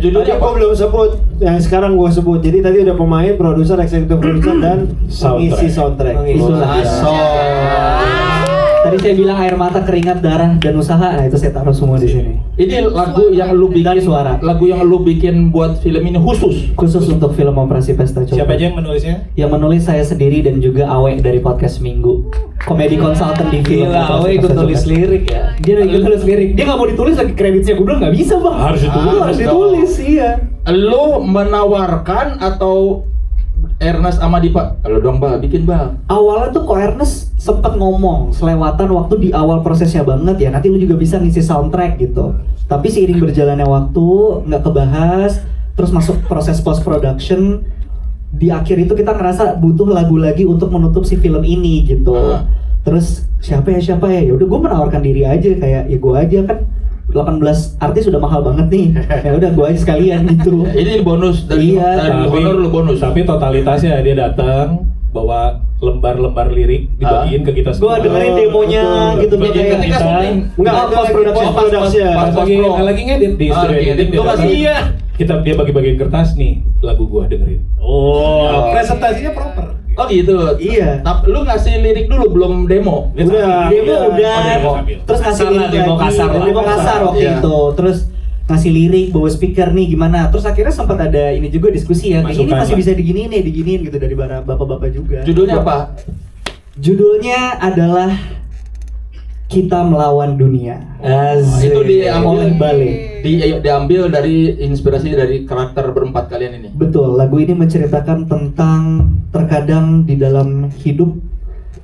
Speaker 4: Judulnya
Speaker 1: Tadi gua belum sebut, yang sekarang gua sebut. Jadi tadi udah pemain, produser, eksekutif produser dan mengisi soundtrack.
Speaker 5: Tadi saya bilang air mata, keringat, darah, dan usaha. Nah, itu saya taruh semua di sini.
Speaker 4: Ini lagu yang lu bikin
Speaker 5: suara.
Speaker 4: Lagu yang lu bikin buat film ini khusus.
Speaker 5: Khusus untuk film Operasi Pesta Copet.
Speaker 3: Siapa aja yang menulisnya?
Speaker 5: Yang menulis saya sendiri dan juga Awe dari podcast Minggu. Komedi konsultan di film.
Speaker 2: Gila, Awe ikut tulis lirik ya.
Speaker 5: Dia udah ikut tulis lirik. Dia nggak mau ditulis lagi kreditnya. Gue bilang nggak bisa bang.
Speaker 3: Harus ditulis.
Speaker 5: Harus ditulis, iya.
Speaker 4: Lu menawarkan atau Ernest sama Dipa, kalau dong Bal, bikin Bal.
Speaker 5: Awalnya tuh kok Ernest sempet ngomong selewatan waktu di awal prosesnya banget ya, nanti lu juga bisa ngisi soundtrack gitu. Tapi seiring berjalannya waktu nggak kebahas, terus masuk proses post production, di akhir itu kita ngerasa butuh lagu lagi untuk menutup si film ini gitu. Terus siapa ya ya udah gue menawarkan diri aja, kayak ya gue aja kan 18 artis udah mahal banget nih, ya udah gue aja sekalian gitu.
Speaker 4: Ini bonus dari honor lu bonus.
Speaker 3: Tapi totalitasnya dia datang bawa lembar-lembar lirik dibagiin ke kita semua.
Speaker 5: Gue dengerin demonya gitu
Speaker 3: Dibagiin ke kita.
Speaker 1: Enggak, post production.
Speaker 3: Lagi ngedit di studio editing dia. Dia bagi-bagiin kertas nih, lagu gua dengerin. Oh, presentasinya proper.
Speaker 4: Oh gitu.
Speaker 5: Iya.
Speaker 4: Tapi lu ngasih lirik dulu belum demo?
Speaker 1: Udah.
Speaker 5: Terus ngasih lirik
Speaker 2: demo kasar.
Speaker 5: Demo kasar waktu itu. Terus ngasih lirik, bawa speaker nih gimana. Terus akhirnya sempat ada ini juga diskusi ya. Ini masih bisa diginiin gitu dari bapak-bapak juga.
Speaker 4: Judulnya apa?
Speaker 5: Judulnya adalah Kita Melawan Dunia.
Speaker 4: Itu diambil
Speaker 5: Bale.
Speaker 4: Diambil dari inspirasi dari karakter berempat kalian ini.
Speaker 5: Betul, lagu ini menceritakan tentang terkadang di dalam hidup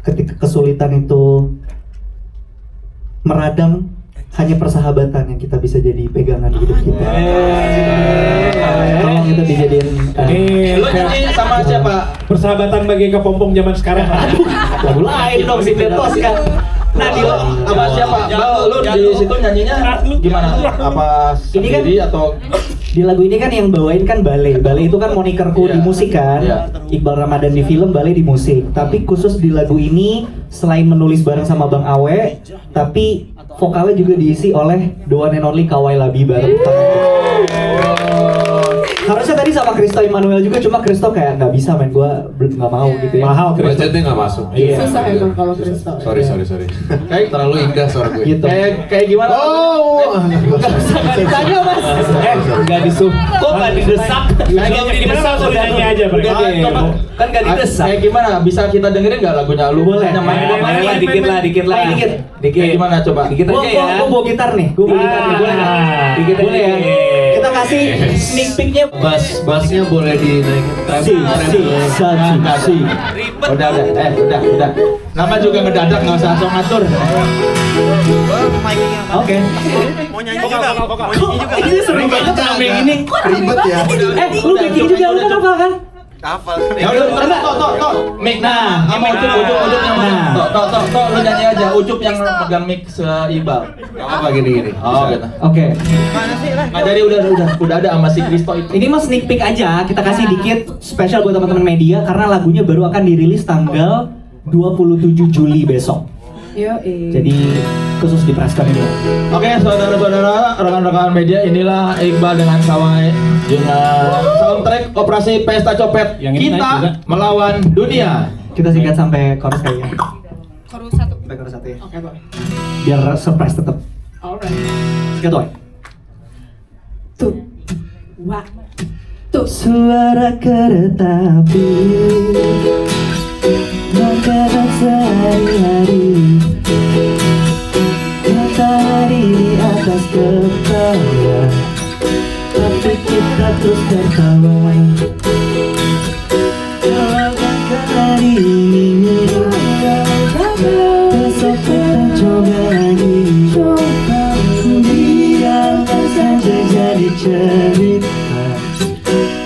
Speaker 5: ketika kesulitan itu meradang, hanya persahabatan yang kita bisa jadi pegangan di hidup kita. Tolong itu dijadiin.
Speaker 4: Lu nyanyi sama siapa?
Speaker 3: Persahabatan bagi kepompong zaman sekarang.
Speaker 5: Lagu lain dong si Betos kan.
Speaker 4: Nah, di sama siapa? Bal, lu di situ nyanyinya gimana? Apa sendiri atau
Speaker 5: di lagu ini kan yang bawain kan Bale. Bale itu kan monikerku di musik kan. Iqbal Ramadan di film, Bale di musik. Tapi khusus di lagu ini selain menulis bareng sama Bang Awe, tapi vokalnya juga diisi oleh the one and only Kawai Labibar. Harusnya tadi sama Kristo Emmanuel juga, cuma Kristo kayak nggak bisa main, gua nggak mau gitu ya.
Speaker 1: Mahal
Speaker 6: budgetnya nggak masuk.
Speaker 1: Iya.
Speaker 10: Susah emang kalau Kristo.
Speaker 6: Sorry. Kayak terlalu indah suara gue.
Speaker 5: Gitu.
Speaker 4: kayak gimana?
Speaker 5: Nggak ditanya mas.
Speaker 2: Nggak disuruh. Kok nggak didesak?
Speaker 3: Gimana langsung nyanyi aja mereka?
Speaker 2: Kan nggak didesak.
Speaker 4: Kayak gimana? Bisa kita dengerin nggak lagunya? Lu
Speaker 5: Boleh.
Speaker 4: main
Speaker 2: Dikit lah.
Speaker 4: Kayak gimana coba?
Speaker 2: Dikit aja ya.
Speaker 5: Gua bawa gitar nih. Boleh nggak?
Speaker 2: Dikit
Speaker 5: Boleh ya.
Speaker 2: aja.
Speaker 5: Kita kasih sneak peeknya.
Speaker 6: Bassnya boleh dinaikin.
Speaker 4: Udah. Nama juga ngedadak, nggak usah langsung ngatur.
Speaker 5: Oke.
Speaker 7: Mau nyanyi juga.
Speaker 5: Ini seru banget rame ini.
Speaker 6: Ribet ya.
Speaker 5: Lu bikin juga, lu kan hafal kan?
Speaker 7: Hafal.
Speaker 4: Ya udah, tok. Mic sama Ucup yang mana? Tok, lu nyanyi aja. Ucup yang pegang mic se-Iqbal.
Speaker 6: Gak apa gini.
Speaker 4: Oh, gitu.
Speaker 5: Oke.
Speaker 4: Nggak dari udah ada sama si Kristo itu.
Speaker 5: Ini mah sneak peek aja, kita kasih dikit spesial buat teman-teman media karena lagunya baru akan dirilis tanggal 27 Juli besok. Jadi khusus di Praskam ini.
Speaker 4: Oke, saudara-saudara, rekan-rekan media, inilah Iqbal dengan Kawai dengan soundtrack Operasi Pesta Copet.
Speaker 3: Yang ini naik juga.
Speaker 4: Kita Melawan Dunia.
Speaker 5: Kita singkat sampai chorus kayaknya.
Speaker 10: Chorus 1.
Speaker 5: Sampai chorus 1 ya.
Speaker 10: Oke, boleh.
Speaker 5: Biar surprise tetap.
Speaker 10: Alright.
Speaker 5: Singkat woy.
Speaker 10: Tuh. Wah. Tuh.
Speaker 5: Suara kereta api makanan sehari-hari, matahari di atas kepala, tapi kita terus tertawa. Jawabkan hari ini, besok kita coba lagi. Biarkan saja jadi cerita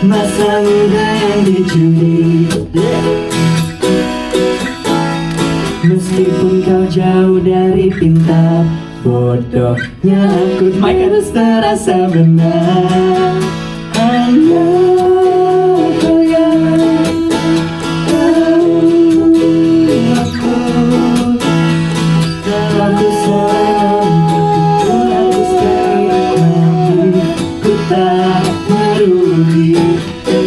Speaker 5: masa muda yang dicuri. Meskipun kau jauh dari pintar, bodohnya aku terus terasa benar. Hanya kau yang tahu aku. Kalau aku sayang, aku sekali lagi, ku tak peduli.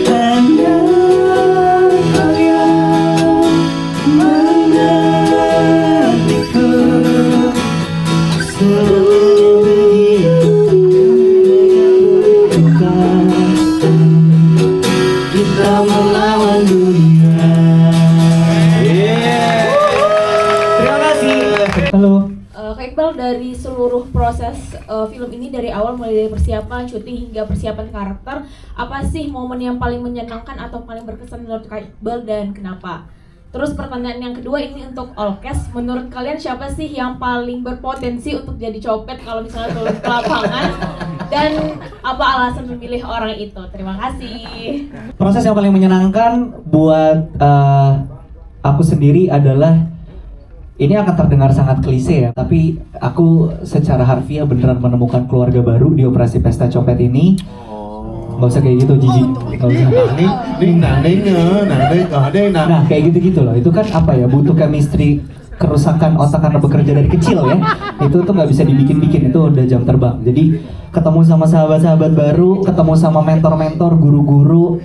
Speaker 5: Hanya kau yang mengertiku. Kita melawan dunia.
Speaker 11: Kak Iqbal, dari seluruh proses film ini dari awal, mulai dari persiapan, syuting hingga persiapan karakter, apa sih momen yang paling menyenangkan atau paling berkesan menurut Kak Iqbal dan kenapa? Terus pertanyaan yang kedua ini untuk Olkes, menurut kalian siapa sih yang paling berpotensi untuk jadi copet kalau misalnya turun ke lapangan? Dan apa alasan memilih orang itu? Terima kasih.
Speaker 5: Proses yang paling menyenangkan buat aku sendiri adalah, ini akan terdengar sangat klise ya, tapi aku secara harfiah beneran menemukan keluarga baru di operasi Pesta Copet ini. Gak usah kayak gitu, jijik. Nah, kayak gitu-gitu loh. Itu kan apa ya, butuh chemistry, kerusakan otak karena bekerja dari kecil ya. Itu tuh nggak bisa dibikin-bikin, itu udah jam terbang. Jadi ketemu sama sahabat-sahabat baru, ketemu sama mentor-mentor, guru-guru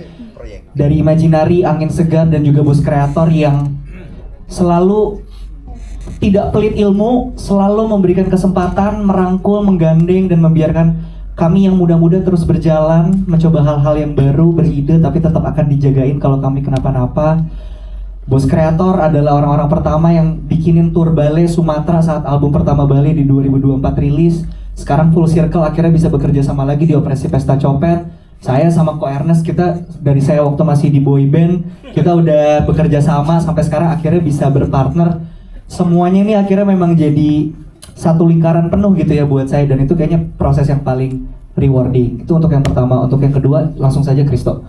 Speaker 5: dari Imaginary, Angin Segar, dan juga bos kreator yang selalu tidak pelit ilmu, selalu memberikan kesempatan, merangkul, menggandeng, dan membiarkan kami yang muda-muda terus berjalan, mencoba hal-hal yang baru, beride, tapi tetap akan dijagain kalau kami kenapa-napa. Bos kreator adalah orang-orang pertama yang bikinin tour Bale Sumatera saat album pertama Bale di 2024 rilis. Sekarang full circle akhirnya bisa bekerja sama lagi di operasi Pesta Copet. Saya sama Ko Ernest, kita dari saya waktu masih di boy band, kita udah bekerja sama sampai sekarang akhirnya bisa berpartner. Semuanya ini akhirnya memang jadi satu lingkaran penuh gitu ya buat saya, dan itu kayaknya proses yang paling rewarding. Itu untuk yang pertama. Untuk yang kedua langsung saja Kristo.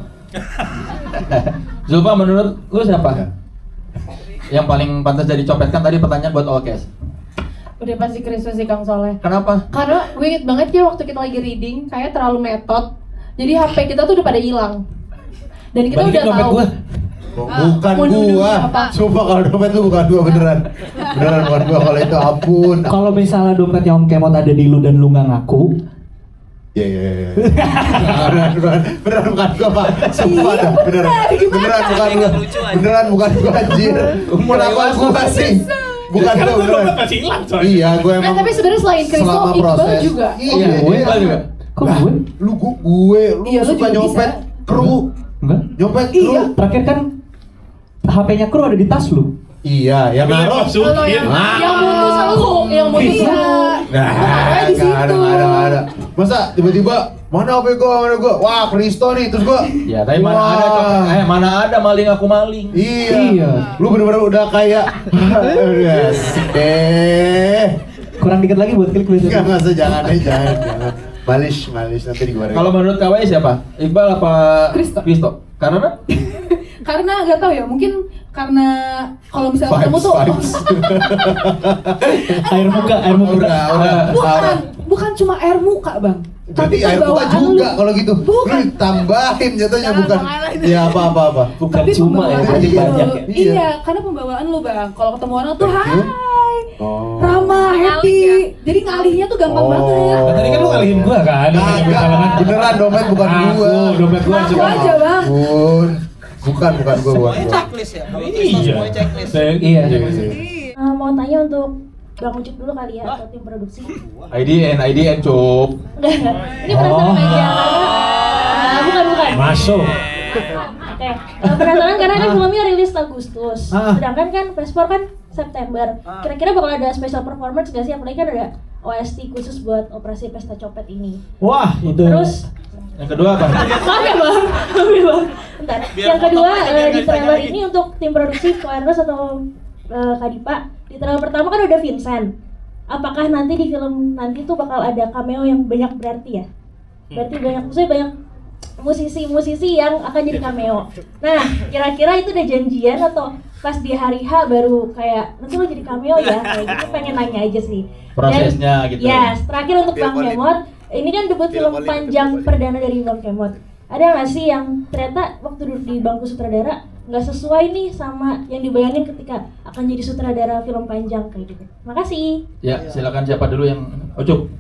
Speaker 4: Zulfa, menurut lu siapa yang paling pantas jadi copet? Kan tadi pertanyaan buat Olkes.
Speaker 9: Udah pasti Kristo sih Kang Soleh.
Speaker 4: Kenapa?
Speaker 9: Karena gue inget banget ya waktu kita lagi reading kayak terlalu metode. Jadi HP kita tuh udah pada hilang. Dan kita udah tahu.
Speaker 6: Bukan gua. Sumpah kalau dompet lu bukan gua beneran. Beneran bukan gua kalau itu, ampun.
Speaker 5: Kalau misalnya dompetnya Om Kemot ada di lu dan lu nggak ngaku.
Speaker 6: Iya. Beneran bukan gua, Pak. Sumpah dah, beneran bukan gua. Beneran bukan gua, anjir. Kenapa gua sih? Bukan gua beneran. Iya, gua emang.
Speaker 9: Tapi sebenarnya selain Kristo, Iqbal juga.
Speaker 6: Iya,
Speaker 4: Iqbal juga.
Speaker 5: Kok gue?
Speaker 6: Lu suka nyopet kru.
Speaker 5: Enggak?
Speaker 6: Nyopet kru.
Speaker 5: Iya, terakhir kan HP-nya kru ada di tas lu.
Speaker 6: Iya, yang naruh.
Speaker 9: Yang mutus lu, yang mutus lu.
Speaker 6: Nggak ada. Masa tiba-tiba mana HP gua? Wah, Kristo nih, terus gua.
Speaker 4: Ya, tapi mana ada maling aku maling.
Speaker 6: Iya. Lu bener-bener udah kayak asik deh.
Speaker 5: Kurang dikit lagi buat klik gitu.
Speaker 6: Enggak usah, jangan. Malis nanti digoreng.
Speaker 4: Kalau menurut KW siapa? Iqbal apa Kristo? Karena
Speaker 10: Karena nggak tahu ya, mungkin karena kalau misalnya ketemu tuh
Speaker 5: air muka.
Speaker 10: Bukan cuma air muka, Bang.
Speaker 6: Tapi air muka juga kalau gitu. Lu tambahin jatuhnya, bukan. Ya apa.
Speaker 5: Bukan
Speaker 10: tapi
Speaker 5: cuma ya,
Speaker 10: pembawaan
Speaker 5: banyak ya.
Speaker 10: Iya, karena pembawaan lu, Bang. Kalau ketemu orang tuh ramah, happy. Jadi ngalihnya tuh gampang banget.
Speaker 2: Tadi kan lu ngalihin gua kan?
Speaker 6: Beneran dompet bukan gua.
Speaker 2: Dompet gua
Speaker 10: Aku aja, Bang.
Speaker 6: Bukan gua.
Speaker 7: Checklist ya.
Speaker 2: Iya.
Speaker 11: Mau tanya untuk Bang Ucup dulu kali ya, atau tim produksi.
Speaker 4: IDN Cup.
Speaker 11: Enggak. Ini penasaran aja karena bukan.
Speaker 2: Masuk.
Speaker 11: Oke. Penasaran karena kan filmnya rilis Agustus. Sedangkan kan Vespor kan September. Kira-kira bakal ada special performance gak sih? Apalagi kan ada OST khusus buat operasi Pesta Copet ini.
Speaker 5: Wah, itu.
Speaker 11: Terus
Speaker 4: yang kedua apa?
Speaker 11: Maaf ya Bang. Bentar. Yang kedua di trailer ini untuk tim produksi Koernos atau Kadipa, di trailer pertama kan ada Vincent. Apakah nanti di film nanti tuh bakal ada cameo yang banyak berarti ya? Berarti banyak musisi yang akan jadi cameo. Nah, kira-kira itu udah janjian atau pas di hari H baru kayak nanti lo jadi cameo ya? Kayak gitu, pengen nanya aja sih.
Speaker 4: Prosesnya gitu.
Speaker 11: Yes, terakhir untuk Bang Kemot, ini kan debut film panjang perdana dari Bang Kemot. Ada nggak sih yang ternyata waktu duduk di bangku sutradara nggak sesuai nih sama yang dibayangin ketika akan jadi sutradara film panjang kayak gitu? Makasih.
Speaker 4: Ya, silakan siapa dulu yang Ucup?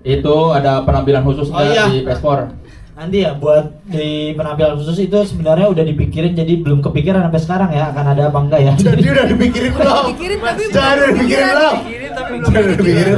Speaker 4: Itu ada penampilan khusus di Vespor?
Speaker 5: Nanti ya buat di penampilan khusus itu sebenarnya udah dipikirin, jadi belum kepikiran sampai sekarang ya akan ada apa enggak ya.
Speaker 6: Jadi udah dipikirin belum?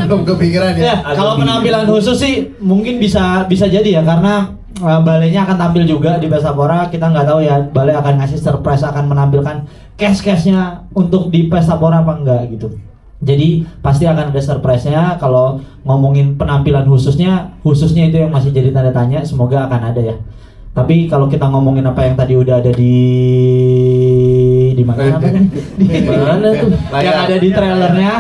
Speaker 6: Belum kepikiran ya.
Speaker 5: Kalau penampilan khusus sih mungkin bisa jadi ya, karena balenya akan tampil juga di Pestapora. Kita nggak tahu ya, Bale akan ngasih surprise, akan menampilkan cash-cashnya untuk di Pestapora apa enggak gitu. Jadi pasti akan ada surprise-nya. Kalau ngomongin penampilan khususnya itu yang masih jadi tanda tanya. Semoga akan ada ya. Tapi kalau kita ngomongin apa yang tadi udah ada di mana apa nih? Di mana tuh? Yang ada di trailernya.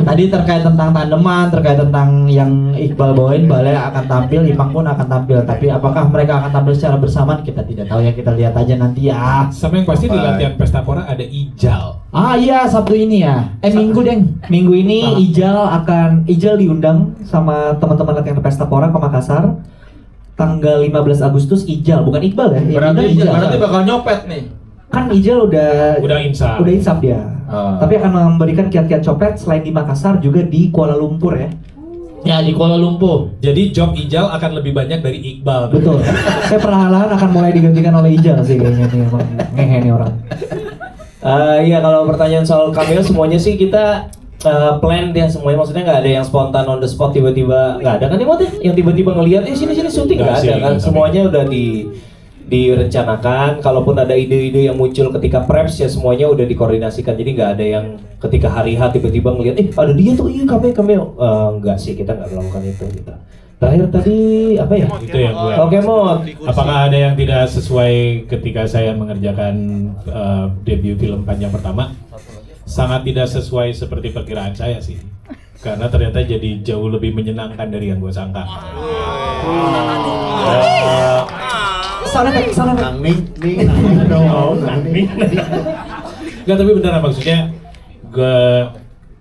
Speaker 5: Tadi terkait tentang tandeman, terkait tentang yang Iqbal bawain, Bale akan tampil, Ipang pun akan tampil. Tapi apakah mereka akan tampil secara bersamaan? Kita tidak tahu ya, kita lihat aja nanti ya.
Speaker 3: Sama yang pasti di latihan Pesta Pora ada Ijal.
Speaker 5: Ah iya, Sabtu ini ya. Minggu deng. Minggu ini Ijal diundang sama teman-teman latihan Pesta Pora ke Makassar. Tanggal 15 Agustus Ijal, bukan Iqbal ya.
Speaker 4: Berarti bakal nyopet nih.
Speaker 5: Kan Ijal udah
Speaker 3: insaf.
Speaker 5: Udah insaf dia. Tapi akan memberikan kiat-kiat copet selain di Makassar juga di Kuala Lumpur ya.
Speaker 4: Ya, di Kuala Lumpur.
Speaker 3: Jadi job Ijal akan lebih banyak dari Iqbal.
Speaker 5: Betul. Saya perlahan-lahan akan mulai digantikan oleh Ijal sih kayaknya nih, emang ngehe nih orang.
Speaker 2: Iya, kalau pertanyaan soal cameo semuanya sih kita plan dia semuanya, maksudnya nggak ada yang spontan on the spot tiba-tiba, nggak ada kan yang tiba-tiba ngelihat sini syuting, nggak ada kan, semuanya udah direncanakan. Kalaupun ada ide-ide yang muncul ketika preps ya semuanya udah dikoordinasikan, jadi nggak ada yang ketika hari H tiba-tiba ngelihat ada dia tuh, iya cameo. Enggak sih, kita nggak melakukan itu kita. Terakhir tadi apa ya?
Speaker 3: Itu yang gue.
Speaker 2: Oke, Mod.
Speaker 3: Apakah ada yang tidak sesuai ketika saya mengerjakan debut film panjang pertama? Sangat tidak sesuai seperti perkiraan saya sih. Karena ternyata jadi jauh lebih menyenangkan dari yang gue sangka. Nggak, tapi beneran maksudnya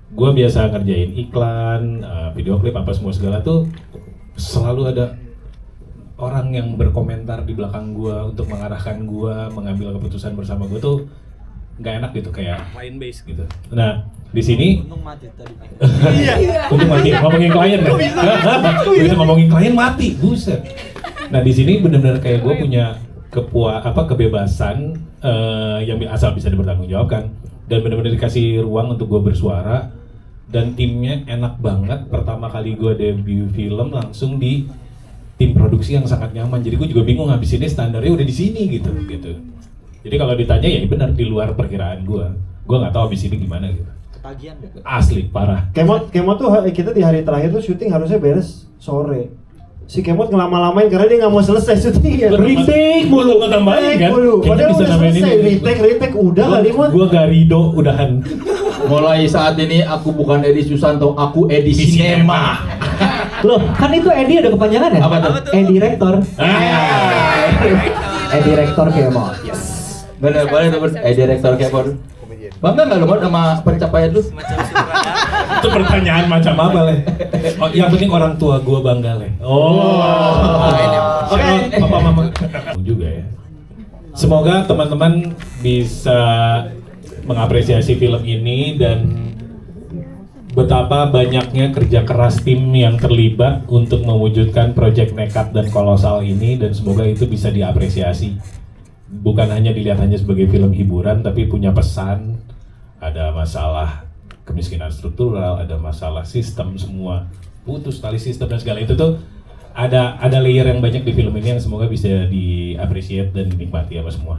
Speaker 3: gue biasa ngerjain iklan, video klip apa semua segala tuh selalu ada orang yang berkomentar di belakang gue untuk mengarahkan gue mengambil keputusan bersama gue tuh nggak enak gitu, kayak client base gitu. Nah di sini untung mati tadi. Untung mati ngomongin klien kan? Begitu ngomongin klien mati, buset. Nah di sini benar-benar kayak gue punya kebebasan yang asal bisa dipertanggungjawabkan dan benar-benar dikasih ruang untuk gue bersuara, dan timnya enak banget. Pertama kali gue debut film langsung di tim produksi yang sangat nyaman, jadi gue juga bingung habis ini standarnya udah di sini gitu. Jadi kalau ditanya ya benar di luar perkiraan gue nggak tahu habis ini gimana gitu.
Speaker 5: Ketagihan deh.
Speaker 3: Asli parah.
Speaker 1: Kemot tuh kita di hari terakhir tuh syuting harusnya beres sore. Si Kemot ngelama-lamain karena dia nggak mau selesai syutingnya.
Speaker 3: Retake mulu ngetambahin kan?
Speaker 1: Padahal udah selesai, retake udah kali Mot.
Speaker 3: Gua gak ridho udahan.
Speaker 4: Mulai saat ini aku bukan Edi Susanto, aku Edi Sinema.
Speaker 5: Loh, kan itu Edi ada kepanjangan ya?
Speaker 4: Apa tuh?
Speaker 5: Edi Rektor. Edi Rektor Kemot. Yes.
Speaker 4: Bener, boleh tuh Edi Rektor Kemot. Bangga nggak lo Mod sama pencapaian lu?
Speaker 3: Itu pertanyaan macam apa Le? Oh, yang penting orang tua gua bangga Le. Oke. Papa mama juga ya. Semoga teman-teman bisa mengapresiasi film ini dan betapa banyaknya kerja keras tim yang terlibat untuk mewujudkan proyek nekat dan kolosal ini, dan semoga itu bisa diapresiasi. Bukan hanya dilihat hanya sebagai film hiburan, tapi punya pesan. Ada masalah kemiskinan struktural, ada masalah sistem, semua putus tali sistem dan segala itu tuh ada layer yang banyak di film ini yang semoga bisa diapresiasi dan dinikmati sama semua.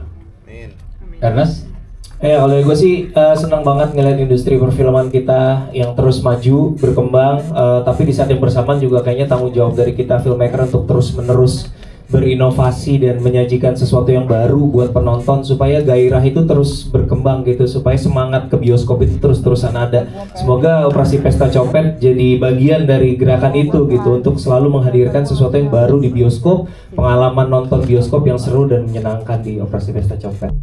Speaker 4: Ernest?
Speaker 2: Kalau gue sih senang banget ngeliat industri perfilman kita yang terus maju, berkembang, tapi di saat yang bersamaan juga kayaknya tanggung jawab dari kita filmmaker untuk terus-menerus berinovasi dan menyajikan sesuatu yang baru buat penonton supaya gairah itu terus berkembang gitu, supaya semangat ke bioskop itu terus-terusan ada. Semoga Operasi Pesta Copet jadi bagian dari gerakan itu gitu, untuk selalu menghadirkan sesuatu yang baru di bioskop, pengalaman nonton bioskop yang seru dan menyenangkan di Operasi Pesta Copet.